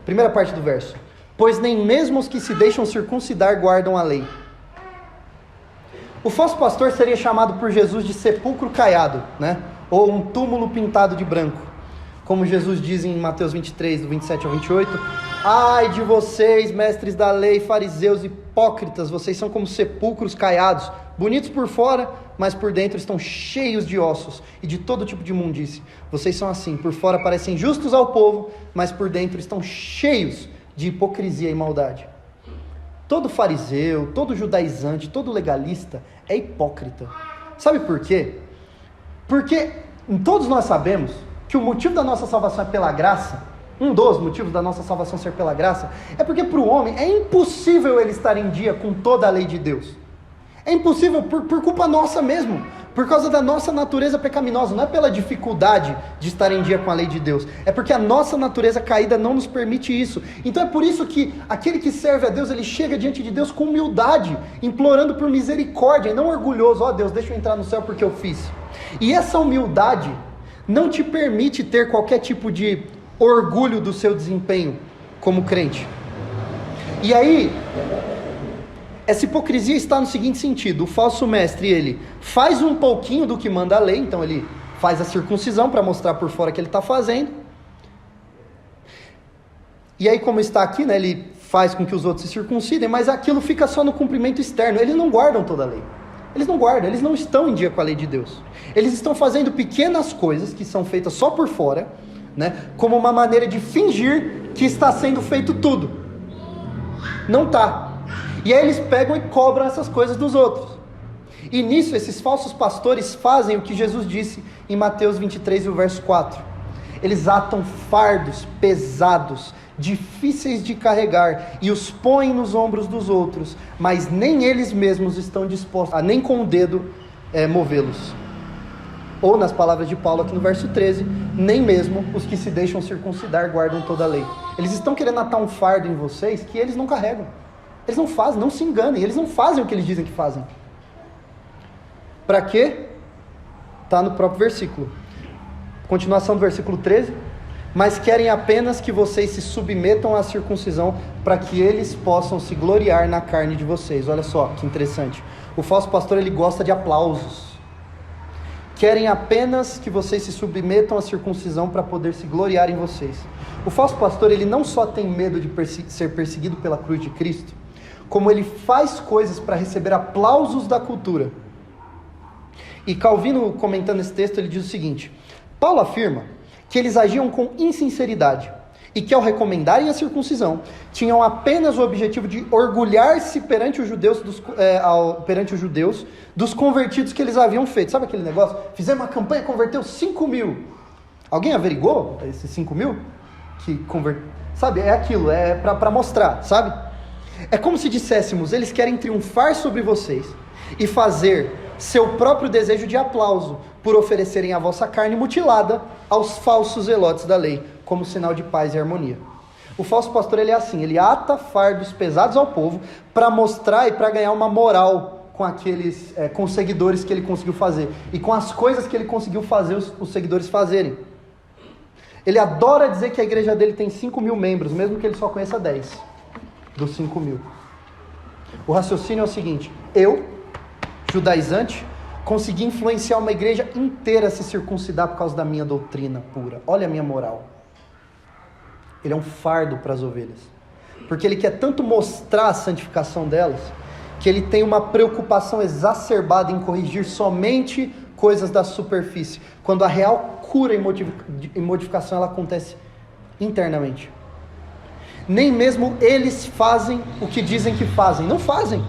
Primeira parte do verso. Pois nem mesmo os que se deixam circuncidar guardam a lei. O falso pastor seria chamado por Jesus de sepulcro caiado, né? Ou um túmulo pintado de branco. Como Jesus diz em Mateus 23, do 27 ao 28, Ai de vocês, mestres da lei, fariseus, hipócritas, vocês são como sepulcros caiados, bonitos por fora, mas por dentro estão cheios de ossos e de todo tipo de imundície. Vocês são assim, por fora parecem justos ao povo, mas por dentro estão cheios de hipocrisia e maldade. Todo fariseu, todo judaizante, todo legalista é hipócrita. Sabe por quê? Porque todos nós sabemos que o motivo da nossa salvação é pela graça. Um dos motivos da nossa salvação ser pela graça é porque para o homem é impossível ele estar em dia com toda a lei de Deus. É impossível por culpa nossa mesmo, por causa da nossa natureza pecaminosa. Não é pela dificuldade de estar em dia com a lei de Deus, é porque a nossa natureza caída não nos permite isso. Então é por isso que aquele que serve a Deus, ele chega diante de Deus com humildade, implorando por misericórdia, e não orgulhoso. Ó Deus, deixa eu entrar no céu porque eu fiz. E essa humildade não te permite ter qualquer tipo de orgulho do seu desempenho como crente. E aí, essa hipocrisia está no seguinte sentido: o falso mestre, ele faz um pouquinho do que manda a lei, então ele faz a circuncisão para mostrar por fora que ele está fazendo, e aí, como está aqui, né, ele faz com que os outros se circuncidem, mas aquilo fica só no cumprimento externo. Eles não guardam toda a lei, eles não guardam, eles não estão em dia com a lei de Deus, eles estão fazendo pequenas coisas que são feitas só por fora, né, como uma maneira de fingir que está sendo feito tudo. Não está. E aí eles pegam e cobram essas coisas dos outros. E nisso esses falsos pastores fazem o que Jesus disse em Mateus 23 e o verso 4. Eles atam fardos pesados, difíceis de carregar, e os põem nos ombros dos outros, mas nem eles mesmos estão dispostos a nem com o dedo movê-los. Ou nas palavras de Paulo aqui no verso 13, nem mesmo os que se deixam circuncidar guardam toda a lei. Eles estão querendo atar um fardo em vocês que eles não carregam. Eles não fazem, não se enganem, eles não fazem o que eles dizem que fazem. Para quê? Está no próprio versículo. Continuação do versículo 13. Mas querem apenas que vocês se submetam à circuncisão, para que eles possam se gloriar na carne de vocês. Olha só que interessante. O falso pastor, ele gosta de aplausos. Querem apenas que vocês se submetam à circuncisão para poder se gloriar em vocês. O falso pastor, ele não só tem medo de ser perseguido pela cruz de Cristo, como ele faz coisas para receber aplausos da cultura. E Calvino, comentando esse texto, ele diz o seguinte: Paulo afirma que eles agiam com insinceridade e que, ao recomendarem a circuncisão, tinham apenas o objetivo de orgulhar-se perante os judeus dos convertidos que eles haviam feito. Sabe aquele negócio? Fizeram uma campanha, converteu 5.000. Alguém averigou esses 5.000? Sabe, é aquilo, é para mostrar, sabe? É como se disséssemos: eles querem triunfar sobre vocês e fazer seu próprio desejo de aplauso por oferecerem a vossa carne mutilada aos falsos zelotes da lei, como sinal de paz e harmonia. O falso pastor, ele é assim, ele ata fardos pesados ao povo para mostrar e para ganhar uma moral com aqueles, com os seguidores que ele conseguiu fazer, e com as coisas que ele conseguiu fazer os seguidores fazerem. Ele adora dizer que a igreja dele tem 5.000 membros, mesmo que ele só conheça 10 dos 5.000. O raciocínio é o seguinte: eu, judaizante, consegui influenciar uma igreja inteira a se circuncidar por causa da minha doutrina pura. Olha a minha moral. Ele é um fardo para as ovelhas, porque ele quer tanto mostrar a santificação delas, que ele tem uma preocupação exacerbada em corrigir somente coisas da superfície, quando a real cura e modificação ela acontece internamente. Nem mesmo eles fazem o que dizem que fazem, não fazem.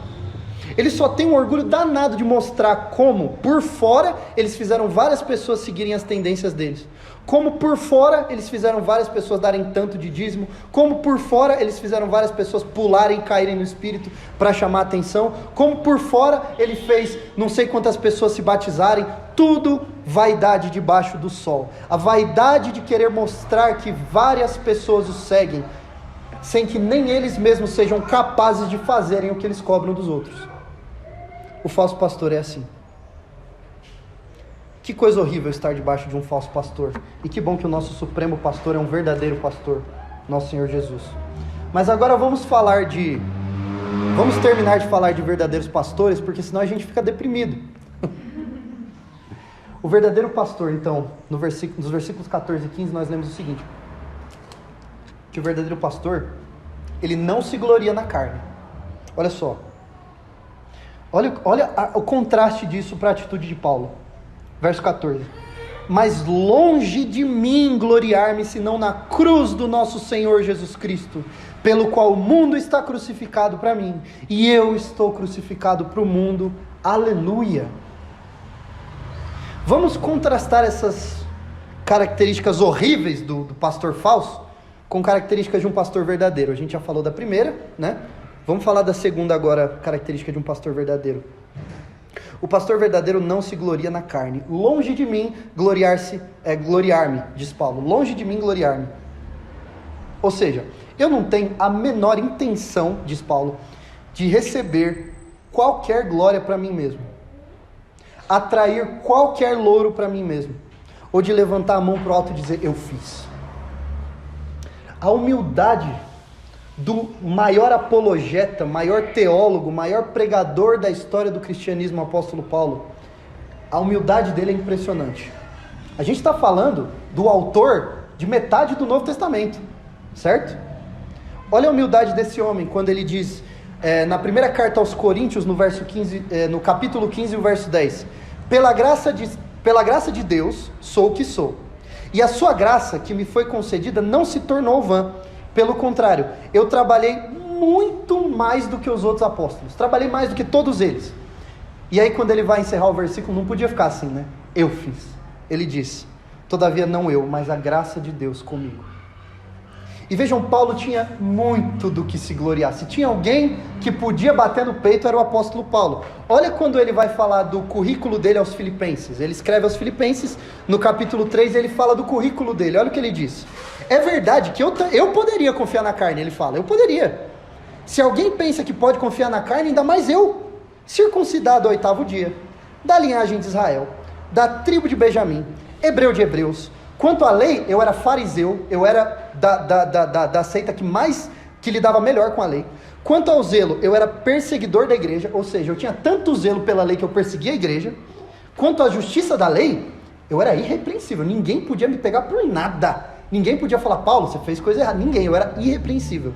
Eles só têm um orgulho danado de mostrar como, por fora, eles fizeram várias pessoas seguirem as tendências deles. Como por fora, eles fizeram várias pessoas darem tanto de dízimo. Como por fora, eles fizeram várias pessoas pularem e caírem no espírito para chamar a atenção. Como por fora, ele fez não sei quantas pessoas se batizarem. Tudo vaidade debaixo do sol. A vaidade de querer mostrar que várias pessoas o seguem, sem que nem eles mesmos sejam capazes de fazerem o que eles cobram dos outros. O falso pastor é assim. Que coisa horrível estar debaixo de um falso pastor. E que bom que o nosso supremo pastor é um verdadeiro pastor, nosso Senhor Jesus. Mas agora vamos terminar de falar de verdadeiros pastores, porque senão a gente fica deprimido. O verdadeiro pastor, então, nos versículos 14 e 15, nós lemos o seguinte: que o verdadeiro pastor, ele não se gloria na carne. Olha só. Olha o contraste disso para a atitude de Paulo. Verso 14. Mas longe de mim gloriar-me, senão na cruz do nosso Senhor Jesus Cristo, pelo qual o mundo está crucificado para mim, e eu estou crucificado para o mundo. Aleluia! Vamos contrastar essas características horríveis do pastor falso com características de um pastor verdadeiro. A gente já falou da primeira, né? Vamos falar da segunda agora, característica de um pastor verdadeiro. O pastor verdadeiro não se gloria na carne. Longe de mim gloriar-me, diz Paulo. Longe de mim gloriar-me. Ou seja, eu não tenho a menor intenção, diz Paulo, de receber qualquer glória para mim mesmo. Atrair qualquer louro para mim mesmo. Ou de levantar a mão para o alto e dizer, eu fiz. A humildade do maior apologeta, maior teólogo, maior pregador da história do cristianismo, o apóstolo Paulo, a humildade dele é impressionante. A gente está falando do autor de metade do Novo Testamento, certo? Olha a humildade desse homem, quando ele diz, na primeira carta aos Coríntios, no verso 15, no capítulo 15, o verso 10, pela graça de Deus, sou o que sou, e a sua graça que me foi concedida não se tornou vã. Pelo contrário, eu trabalhei muito mais do que os outros apóstolos. Trabalhei mais do que todos eles. E aí quando ele vai encerrar o versículo, não podia ficar assim, né? Eu fiz. Ele diz, todavia não eu, mas a graça de Deus comigo. E vejam, Paulo tinha muito do que se gloriar. Se tinha alguém que podia bater no peito, era o apóstolo Paulo. Olha quando ele vai falar do currículo dele aos filipenses. Ele escreve aos filipenses, no capítulo 3, ele fala do currículo dele. Olha o que ele diz. É verdade que eu poderia confiar na carne, ele fala. Eu poderia. Se alguém pensa que pode confiar na carne, ainda mais eu. Circuncidado ao 8º dia, da linhagem de Israel, da tribo de Benjamim, hebreu de hebreus. Quanto à lei, eu era fariseu, eu era da seita que lidava melhor com a lei. Quanto ao zelo, eu era perseguidor da igreja, ou seja, eu tinha tanto zelo pela lei que eu perseguia a igreja. Quanto à justiça da lei, eu era irrepreensível, ninguém podia me pegar por nada. Ninguém podia falar, Paulo, você fez coisa errada. Ninguém, eu era irrepreensível.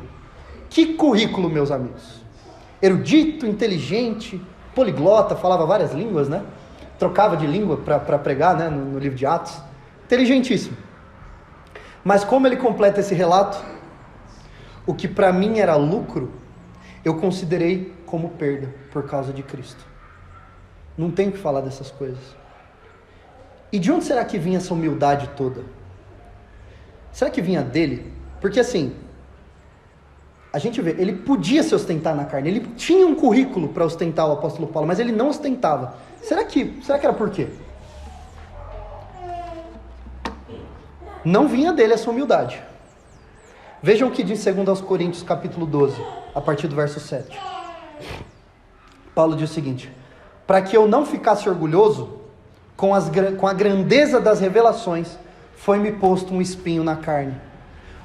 Que currículo, meus amigos. Erudito, inteligente, poliglota, falava várias línguas, né? Trocava de língua para pregar, né? No livro de Atos. Inteligentíssimo. Mas como ele completa esse relato, o que para mim era lucro, eu considerei como perda por causa de Cristo. Não tenho que falar dessas coisas. E de onde será que vinha essa humildade toda? Será que vinha dele? Porque assim, a gente vê, ele podia se ostentar na carne, ele tinha um currículo para ostentar o apóstolo Paulo, mas ele não ostentava. Será que era por quê? Não vinha dele essa humildade. Vejam o que diz 2 Coríntios capítulo 12, a partir do verso 7. Paulo diz o seguinte: para que eu não ficasse orgulhoso com a grandeza das revelações, foi-me posto um espinho na carne,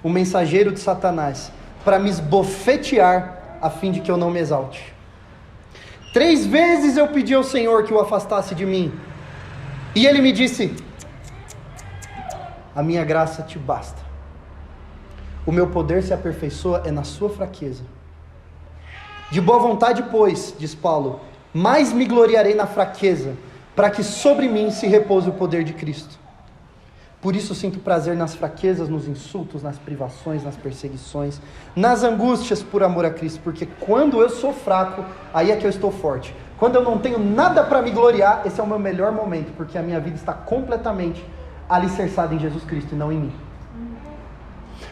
o mensageiro de Satanás, para me esbofetear, a fim de que eu não me exalte. 3 vezes eu pedi ao Senhor que o afastasse de mim, e ele me disse: a minha graça te basta. O meu poder se aperfeiçoa na sua fraqueza. De boa vontade, pois, diz Paulo, mais me gloriarei na fraqueza, para que sobre mim se repouse o poder de Cristo. Por isso sinto prazer nas fraquezas, nos insultos, nas privações, nas perseguições, nas angústias por amor a Cristo, porque quando eu sou fraco, aí é que eu estou forte. Quando eu não tenho nada para me gloriar, esse é o meu melhor momento, porque a minha vida está completamente alicerçada em Jesus Cristo e não em mim.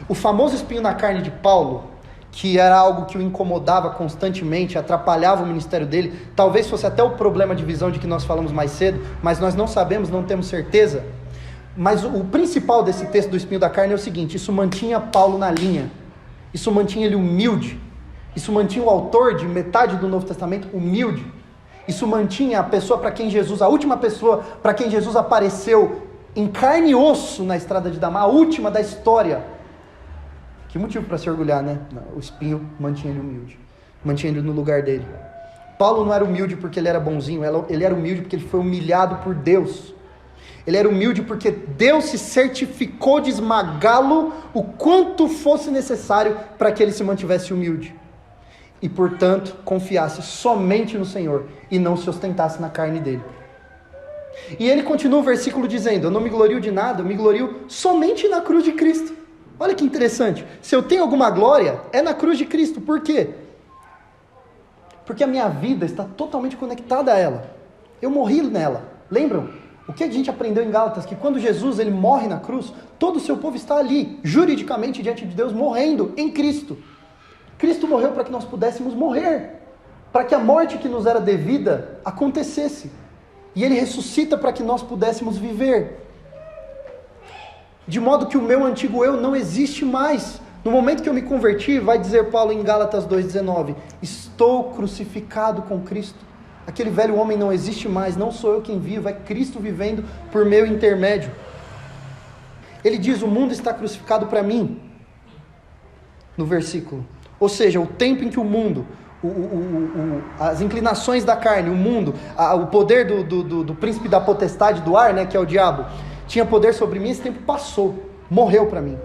O famoso espinho na carne de Paulo, que era algo que o incomodava constantemente, atrapalhava o ministério dele, talvez fosse até o problema de visão de que nós falamos mais cedo, mas nós não sabemos, não temos certeza. Mas o principal desse texto do espinho da carne é o seguinte: isso mantinha Paulo na linha, isso mantinha ele humilde, isso mantinha o autor de metade do Novo Testamento humilde, isso mantinha a pessoa para quem Jesus, a última pessoa para quem Jesus apareceu em carne e osso na estrada de Damasco, a última da história. Que motivo para se orgulhar, né? Não, o espinho mantinha ele humilde, mantinha ele no lugar dele. Paulo não era humilde porque ele era bonzinho, ele era humilde porque ele foi humilhado por Deus. Ele era humilde porque Deus se certificou de esmagá-lo o quanto fosse necessário para que ele se mantivesse humilde. E, portanto, confiasse somente no Senhor e não se ostentasse na carne dele. E ele continua o versículo dizendo: eu não me glorio de nada, eu me glorio somente na cruz de Cristo. Olha que interessante. Se eu tenho alguma glória, é na cruz de Cristo. Por quê? Porque a minha vida está totalmente conectada a ela. Eu morri nela. Lembram? O que a gente aprendeu em Gálatas? Que quando Jesus ele morre na cruz, todo o seu povo está ali, juridicamente diante de Deus, morrendo em Cristo. Cristo morreu para que nós pudéssemos morrer, para que a morte que nos era devida acontecesse. E ele ressuscita para que nós pudéssemos viver. De modo que o meu antigo eu não existe mais. No momento que eu me converti, vai dizer Paulo em Gálatas 2,19, estou crucificado com Cristo. Aquele velho homem não existe mais, não sou eu quem vivo, é Cristo vivendo por meu intermédio. Ele diz, o mundo está crucificado para mim, no versículo. Ou seja, o tempo em que o mundo, as inclinações da carne, o mundo, o poder do príncipe da potestade do ar, né, que é o diabo, tinha poder sobre mim, esse tempo passou, morreu para mim.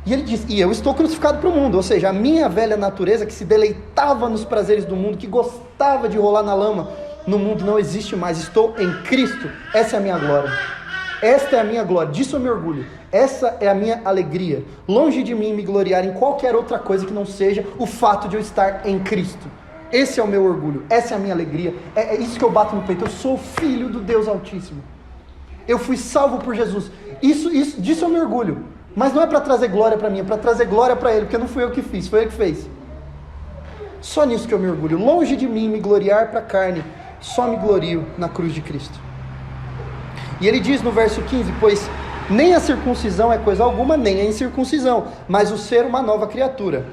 E ele diz, e eu estou crucificado para o mundo, ou seja, a minha velha natureza que se deleitava nos prazeres do mundo, que gostava de rolar na lama, no mundo não existe mais, estou em Cristo, essa é a minha glória, esta é a minha glória, disso eu me orgulho, essa é a minha alegria, longe de mim me gloriar em qualquer outra coisa que não seja o fato de eu estar em Cristo, esse é o meu orgulho, essa é a minha alegria, é isso que eu bato no peito, eu sou filho do Deus Altíssimo, eu fui salvo por Jesus, disso eu me orgulho. Mas não é para trazer glória para mim, é para trazer glória para Ele, porque não fui eu que fiz, foi Ele que fez. Só nisso que eu me orgulho. Longe de mim me gloriar para a carne, só me glorio na cruz de Cristo. E ele diz no verso 15, pois nem a circuncisão é coisa alguma, nem a incircuncisão, mas o ser uma nova criatura.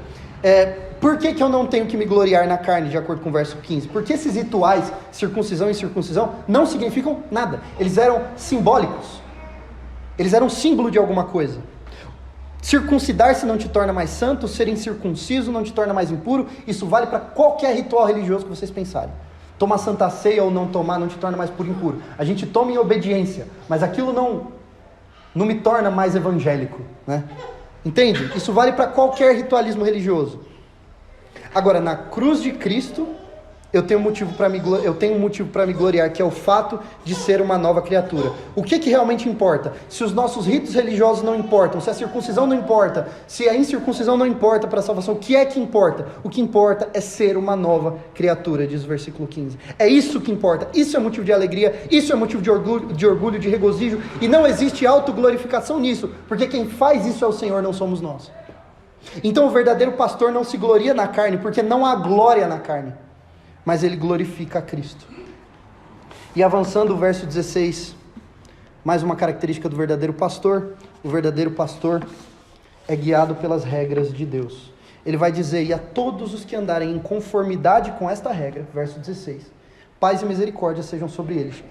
Por que eu não tenho que me gloriar na carne, de acordo com o verso 15? Porque esses rituais, circuncisão e incircuncisão, não significam nada. Eles eram simbólicos. Eles eram símbolo de alguma coisa. Circuncidar-se não te torna mais santo, ser incircunciso não te torna mais impuro, isso vale para qualquer ritual religioso que vocês pensarem. Tomar santa ceia ou não tomar não te torna mais puro e impuro. A gente toma em obediência, mas aquilo não me torna mais evangélico, né? Entende? Isso vale para qualquer ritualismo religioso. Agora, na cruz de Cristo, eu tenho um motivo para me gloriar, que é o fato de ser uma nova criatura. O que realmente importa? Se os nossos ritos religiosos não importam, se a circuncisão não importa, se a incircuncisão não importa para a salvação, o que é que importa? O que importa é ser uma nova criatura, diz o versículo 15. É isso que importa, isso é motivo de alegria, isso é motivo de orgulho, de regozijo, e não existe autoglorificação nisso, porque quem faz isso é o Senhor, não somos nós. Então o verdadeiro pastor não se gloria na carne, porque não há glória na carne, mas ele glorifica a Cristo. E avançando o verso 16, mais uma característica do verdadeiro pastor: o verdadeiro pastor é guiado pelas regras de Deus. Ele vai dizer, e a todos os que andarem em conformidade com esta regra, verso 16, paz e misericórdia sejam sobre eles,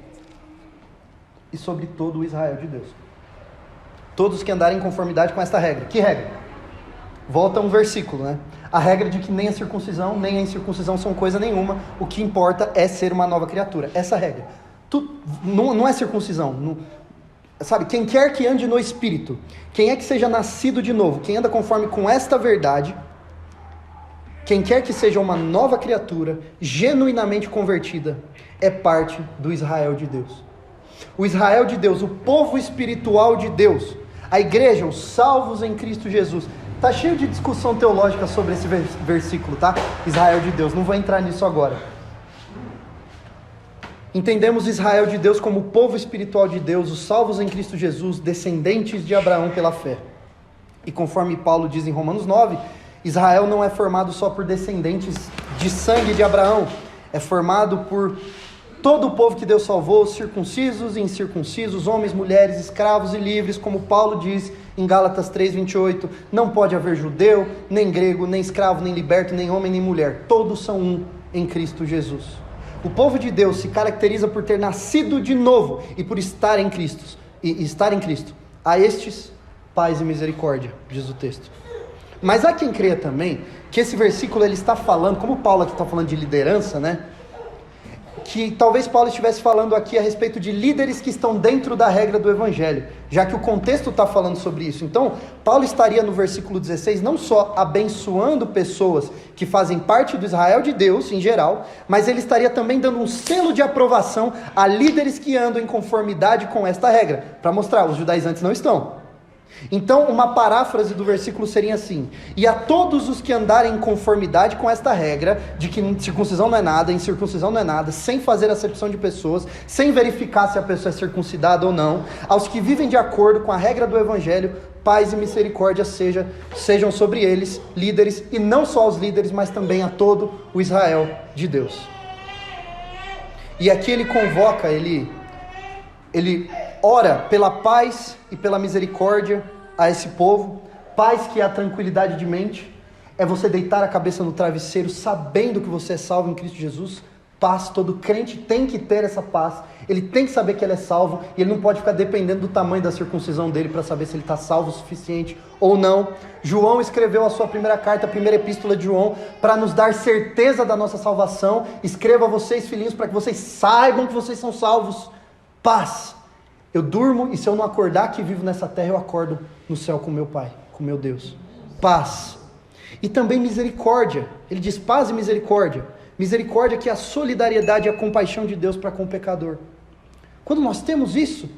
e sobre todo o Israel de Deus. Todos que andarem em conformidade com esta regra. Que regra? Volta um versículo, né? A regra de que nem a circuncisão, nem a incircuncisão são coisa nenhuma, o que importa é ser uma nova criatura. Essa regra. Não é circuncisão. Sabe, quem quer que ande no Espírito, quem é que seja nascido de novo, quem anda conforme com esta verdade, quem quer que seja uma nova criatura, genuinamente convertida, é parte do Israel de Deus. O Israel de Deus, o povo espiritual de Deus, a igreja, os salvos em Cristo Jesus. Está cheio de discussão teológica sobre esse versículo, tá? Israel de Deus, não vou entrar nisso agora. Entendemos Israel de Deus como o povo espiritual de Deus, os salvos em Cristo Jesus, descendentes de Abraão pela fé. E conforme Paulo diz em Romanos 9, Israel não é formado só por descendentes de sangue de Abraão, é formado por todo o povo que Deus salvou, circuncisos e incircuncisos, homens, mulheres, escravos e livres, como Paulo diz em Gálatas 3:28, não pode haver judeu, nem grego, nem escravo, nem liberto, nem homem, nem mulher, todos são um em Cristo Jesus. O povo de Deus se caracteriza por ter nascido de novo e por estar em Cristo. A estes, paz e misericórdia, diz o texto. Mas há quem creia também que esse versículo ele está falando, como Paulo aqui está falando de liderança, né? que talvez Paulo estivesse falando aqui a respeito de líderes que estão dentro da regra do Evangelho, já que o contexto está falando sobre isso. Então, Paulo estaria no versículo 16 não só abençoando pessoas que fazem parte do Israel de Deus em geral, mas ele estaria também dando um selo de aprovação a líderes que andam em conformidade com esta regra, para mostrar, os judaizantes não estão. Então, uma paráfrase do versículo seria assim: e a todos os que andarem em conformidade com esta regra, de que circuncisão não é nada, incircuncisão não é nada, sem fazer acepção de pessoas, sem verificar se a pessoa é circuncidada ou não, aos que vivem de acordo com a regra do Evangelho, paz e misericórdia sejam sobre eles, líderes, e não só aos líderes, mas também a todo o Israel de Deus. E aqui ele convoca, ele ora pela paz e pela misericórdia a esse povo. Paz, que é a tranquilidade de mente, é você deitar a cabeça no travesseiro sabendo que você é salvo em Cristo Jesus. Paz, todo crente tem que ter essa paz, ele tem que saber que ele é salvo, e ele não pode ficar dependendo do tamanho da circuncisão dele para saber se ele está salvo o suficiente ou não. João escreveu a sua primeira carta, a primeira epístola de João, para nos dar certeza da nossa salvação. Escreva a vocês, filhinhos, para que vocês saibam que vocês são salvos. Paz. Eu durmo e se eu não acordar que vivo nessa terra, eu acordo no céu com meu Pai, com meu Deus. Paz. E também misericórdia. Ele diz paz e misericórdia. Misericórdia, que é a solidariedade e a compaixão de Deus para com o pecador. Quando nós temos isso,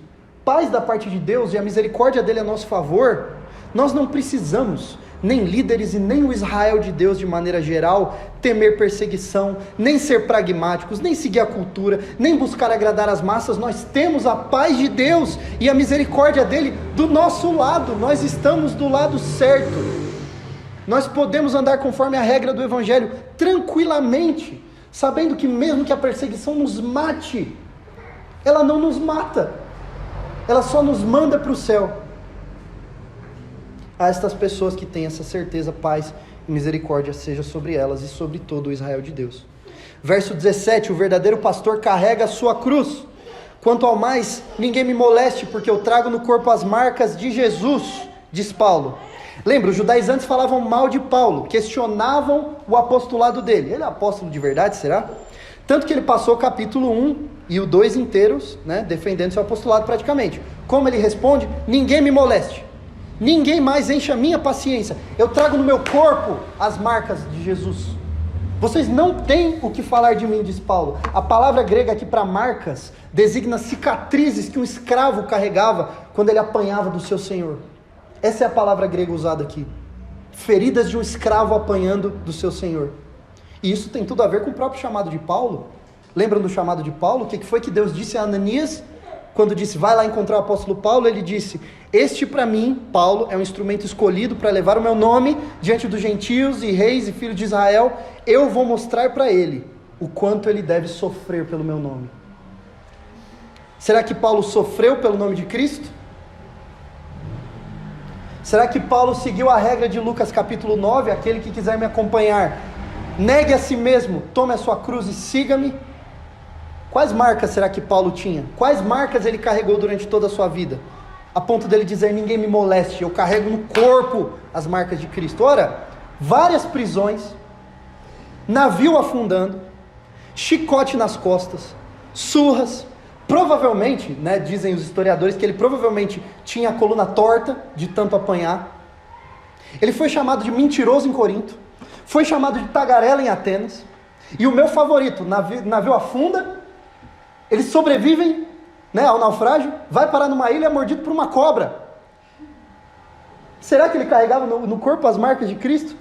paz da parte de Deus e a misericórdia dele a nosso favor, nós não precisamos, nem líderes e nem o Israel de Deus de maneira geral, temer perseguição, nem ser pragmáticos, nem seguir a cultura, nem buscar agradar as massas. Nós temos a paz de Deus e a misericórdia dele do nosso lado. Nós estamos do lado certo. Nós podemos andar conforme a regra do Evangelho tranquilamente, sabendo que mesmo que a perseguição nos mate, ela não nos mata, ela só nos manda para o céu. A estas pessoas que têm essa certeza, paz e misericórdia seja sobre elas e sobre todo o Israel de Deus. Verso 17, o verdadeiro pastor carrega a sua cruz. Quanto ao mais, ninguém me moleste, porque eu trago no corpo as marcas de Jesus, diz Paulo. Lembra, os judaizantes falavam mal de Paulo, questionavam o apostolado dele. Ele é apóstolo de verdade, será? Tanto que ele passou o capítulo 1 e o 2 inteiros, defendendo seu apostolado praticamente. Como ele responde? Ninguém me moleste. Ninguém mais enche a minha paciência. Eu trago no meu corpo as marcas de Jesus. Vocês não têm o que falar de mim, diz Paulo. A palavra grega aqui para marcas designa cicatrizes que um escravo carregava quando ele apanhava do seu senhor. Essa é a palavra grega usada aqui. Feridas de um escravo apanhando do seu senhor. E isso tem tudo a ver com o próprio chamado de Paulo. Lembram do chamado de Paulo? O que foi que Deus disse a Ananias? Quando disse, vai lá encontrar o apóstolo Paulo, ele disse, este para mim, Paulo, é um instrumento escolhido para levar o meu nome diante dos gentios e reis e filhos de Israel. Eu vou mostrar para ele o quanto ele deve sofrer pelo meu nome. Será que Paulo sofreu pelo nome de Cristo? Será que Paulo seguiu a regra de Lucas capítulo 9, aquele que quiser me acompanhar, negue a si mesmo, tome a sua cruz e siga-me? Quais marcas será que Paulo tinha? Quais marcas ele carregou durante toda a sua vida? A ponto dele dizer, ninguém me moleste, eu carrego no corpo as marcas de Cristo. Ora, várias prisões, navio afundando, chicote nas costas, surras, provavelmente, dizem os historiadores, que ele provavelmente tinha a coluna torta de tanto apanhar. Ele foi chamado de mentiroso em Corinto, foi chamado de tagarela em Atenas, e o meu favorito, navio afunda, eles sobrevivem ao naufrágio, vai parar numa ilha mordido por uma cobra. Será que ele carregava no corpo as marcas de Cristo?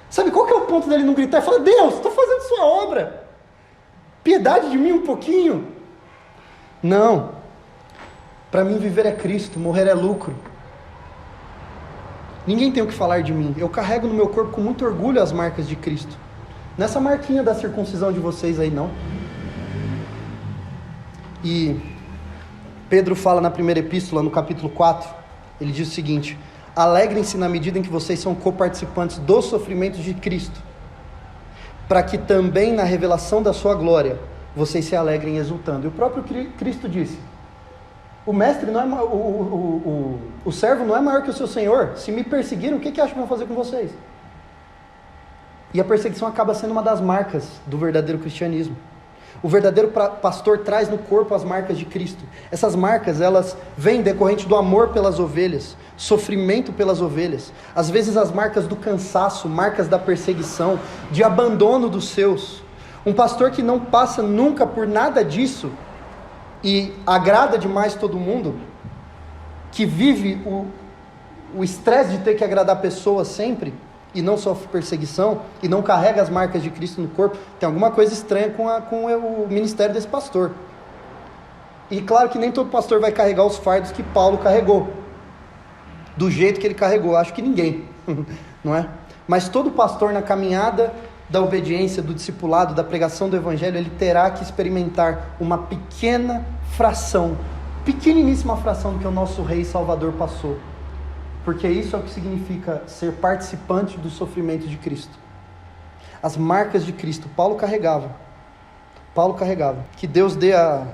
Sabe qual que é o ponto dele não gritar e falar, Deus, estou fazendo sua obra, piedade de mim um pouquinho? Não, para mim viver é Cristo, morrer é lucro. Ninguém tem o que falar de mim, eu carrego no meu corpo com muito orgulho as marcas de Cristo. Nessa marquinha da circuncisão de vocês aí não. E Pedro fala na primeira epístola, no capítulo 4, ele diz o seguinte, alegrem-se na medida em que vocês são coparticipantes dos sofrimentos de Cristo, para que também na revelação da sua glória, vocês se alegrem exultando. E o próprio Cristo disse, o mestre não é o servo não é maior que o seu senhor. Se me perseguiram, o que acham que vão fazer com vocês? E a perseguição acaba sendo uma das marcas do verdadeiro cristianismo. O verdadeiro pastor traz no corpo as marcas de Cristo. Essas marcas, elas vêm decorrente do amor pelas ovelhas, sofrimento pelas ovelhas. Às vezes as marcas do cansaço, marcas da perseguição, de abandono dos seus. Um pastor que não passa nunca por nada disso e agrada demais todo mundo, que vive o estresse de ter que agradar pessoas sempre, e não sofre perseguição, e não carrega as marcas de Cristo no corpo, tem alguma coisa estranha com o ministério desse pastor. E claro que nem todo pastor vai carregar os fardos que Paulo carregou, do jeito que ele carregou, acho que ninguém, não é? Mas todo pastor na caminhada da obediência, do discipulado, da pregação do evangelho, ele terá que experimentar uma pequena fração, pequeniníssima fração do que o nosso Rei e Salvador passou. Porque isso é o que significa ser participante do sofrimento de Cristo. As marcas de Cristo, Paulo carregava. Que Deus dê a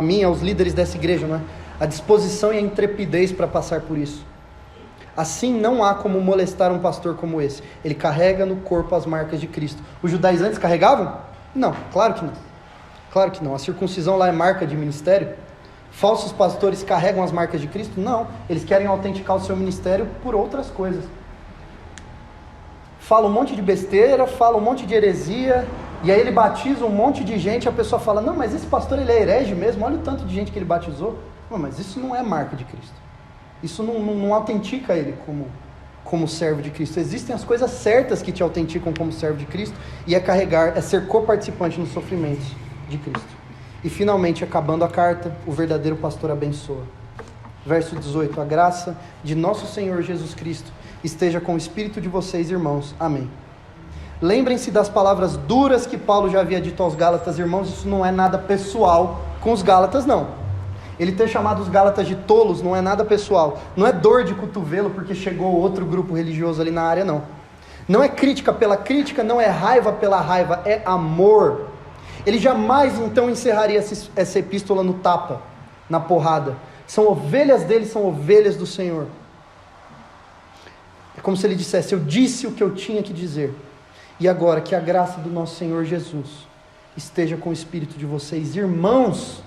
mim, aos líderes dessa igreja, né? A disposição e a intrepidez para passar por isso. Assim não há como molestar um pastor como esse. Ele carrega no corpo as marcas de Cristo. Os judaizantes carregavam? Não, claro que não. Claro que não. A circuncisão lá é marca de ministério. Falsos pastores carregam as marcas de Cristo? Não, eles querem autenticar o seu ministério por outras coisas. Fala um monte de besteira, fala um monte de heresia, e aí ele batiza um monte de gente, a pessoa fala, não, mas esse pastor ele é herege mesmo, olha o tanto de gente que ele batizou. Não, mas isso não é marca de Cristo. Isso não autentica ele como servo de Cristo. Existem as coisas certas que te autenticam como servo de Cristo, e é ser coparticipante nos sofrimentos de Cristo. E finalmente, acabando a carta, o verdadeiro pastor abençoa. Verso 18, a graça de nosso Senhor Jesus Cristo esteja com o espírito de vocês, irmãos. Amém. Lembrem-se das palavras duras que Paulo já havia dito aos Gálatas, irmãos, isso não é nada pessoal com os Gálatas, não. Ele ter chamado os Gálatas de tolos não é nada pessoal, não é dor de cotovelo porque chegou outro grupo religioso ali na área, não. Não é crítica pela crítica, não é raiva pela raiva, é amor. Ele jamais então encerraria essa epístola no tapa, na porrada. São ovelhas dele, são ovelhas do Senhor. É como se ele dissesse, eu disse o que eu tinha que dizer. E agora que a graça do nosso Senhor Jesus esteja com o espírito de vocês, irmãos.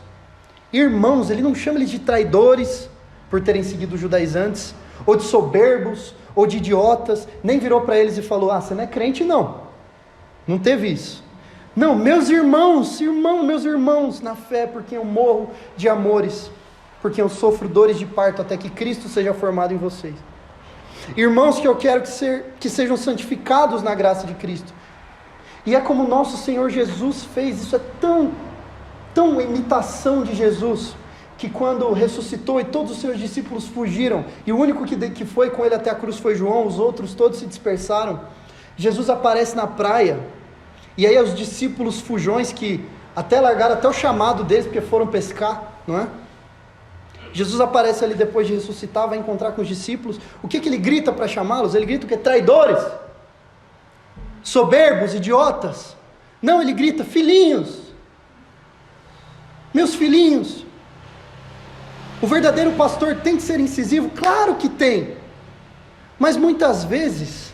Irmãos, ele não chama eles de traidores por terem seguido os judaizantes, ou de soberbos, ou de idiotas, nem virou para eles e falou, você não é crente não. Não teve isso. Não, meus irmãos na fé, porque eu morro de amores, porque eu sofro dores de parto até que Cristo seja formado em vocês. Irmãos que eu quero que sejam santificados na graça de Cristo. E é como nosso Senhor Jesus fez, isso é tão imitação de Jesus, que quando ressuscitou e todos os seus discípulos fugiram, e o único que foi com ele até a cruz foi João, os outros todos se dispersaram, Jesus aparece na praia, e aí os discípulos fujões que até largaram até o chamado deles, porque foram pescar, não é? Jesus aparece ali depois de ressuscitar, vai encontrar com os discípulos, o que ele grita para chamá-los? Ele grita o quê? Traidores, soberbos, idiotas. Não, ele grita, filhinhos, meus filhinhos. O verdadeiro pastor tem que ser incisivo? Claro que tem, mas muitas vezes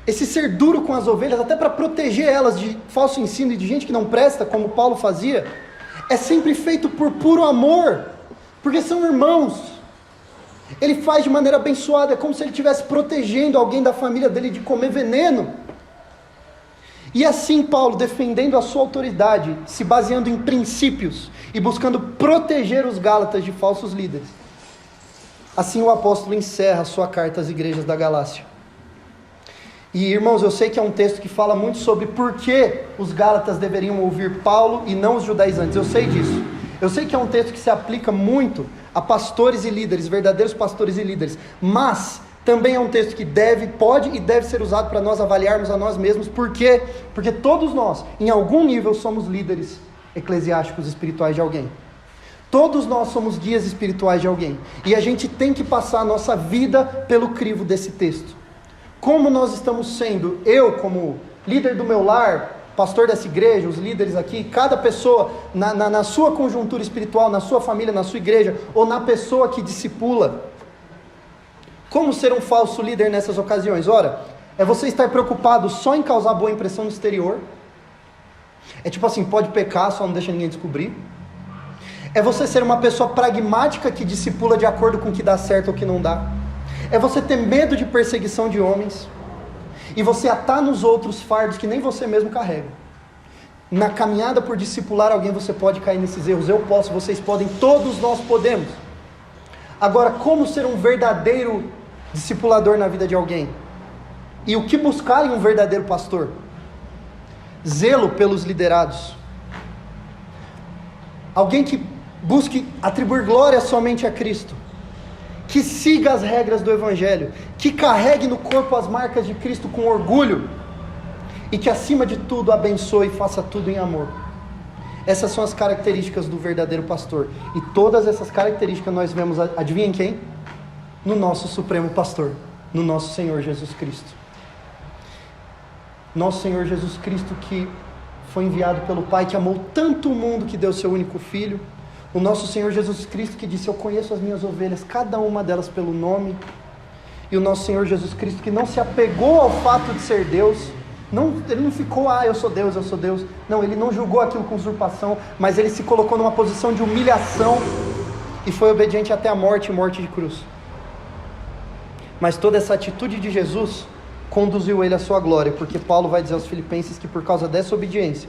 esse ser duro com as ovelhas, até para proteger elas de falso ensino e de gente que não presta, como Paulo fazia, é sempre feito por puro amor, porque são irmãos. Ele faz de maneira abençoada, é como se ele estivesse protegendo alguém da família dele de comer veneno. E assim Paulo, defendendo a sua autoridade, se baseando em princípios e buscando proteger os Gálatas de falsos líderes. Assim o apóstolo encerra a sua carta às igrejas da Galácia. E irmãos, eu sei que é um texto que fala muito sobre por que os Gálatas deveriam ouvir Paulo e não os judaizantes, eu sei disso. Eu sei que é um texto que se aplica muito a pastores e líderes, verdadeiros pastores e líderes, mas também é um texto que pode e deve ser usado para nós avaliarmos a nós mesmos. Por quê? Porque todos nós, em algum nível, somos líderes eclesiásticos espirituais de alguém. Todos nós somos guias espirituais de alguém, e a gente tem que passar a nossa vida pelo crivo desse texto. Como nós estamos sendo, eu como líder do meu lar, pastor dessa igreja, os líderes aqui, cada pessoa na sua conjuntura espiritual, na sua família, na sua igreja, ou na pessoa que discipula. Como ser um falso líder nessas ocasiões? Ora, é você estar preocupado só em causar boa impressão no exterior, É tipo assim, pode pecar, só não deixa ninguém descobrir. É você ser uma pessoa pragmática que discipula de acordo com o que dá certo ou o que não dá. É você ter medo de perseguição de homens. E você atar nos outros fardos que nem você mesmo carrega. Na caminhada por discipular alguém, você pode cair nesses erros. Eu posso, vocês podem, todos nós podemos. Agora, como ser um verdadeiro discipulador na vida de alguém? E o que buscar em um verdadeiro pastor? Zelo pelos liderados. Alguém que busque atribuir glória somente a Cristo. Que siga as regras do Evangelho. Que carregue no corpo as marcas de Cristo com orgulho. E que acima de tudo abençoe e faça tudo em amor. Essas são as características do verdadeiro pastor. E todas essas características nós vemos, adivinha em quem? No nosso supremo pastor. No nosso Senhor Jesus Cristo. Nosso Senhor Jesus Cristo, que foi enviado pelo Pai, que amou tanto o mundo que deu seu único Filho. O nosso Senhor Jesus Cristo, que disse: eu conheço as minhas ovelhas, cada uma delas pelo nome. E o nosso Senhor Jesus Cristo, que não se apegou ao fato de ser Deus. Ele não ficou, eu sou Deus, eu sou Deus. Não, ele não julgou aquilo com usurpação, mas ele se colocou numa posição de humilhação e foi obediente até a morte, morte de cruz. Mas toda essa atitude de Jesus conduziu ele à sua glória, porque Paulo vai dizer aos Filipenses que por causa dessa obediência,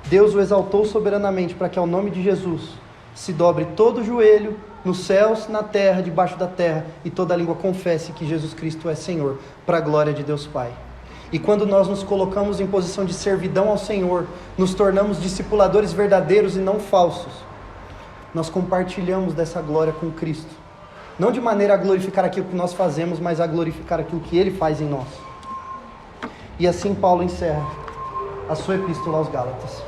Deus o exaltou soberanamente para que ao nome de Jesus se dobre todo o joelho, nos céus, na terra, debaixo da terra, e toda a língua confesse que Jesus Cristo é Senhor, para a glória de Deus Pai. E quando nós nos colocamos em posição de servidão ao Senhor, nos tornamos discipuladores verdadeiros e não falsos, nós compartilhamos dessa glória com Cristo. Não de maneira a glorificar aquilo que nós fazemos, mas a glorificar aquilo que Ele faz em nós. E assim Paulo encerra a sua epístola aos Gálatas.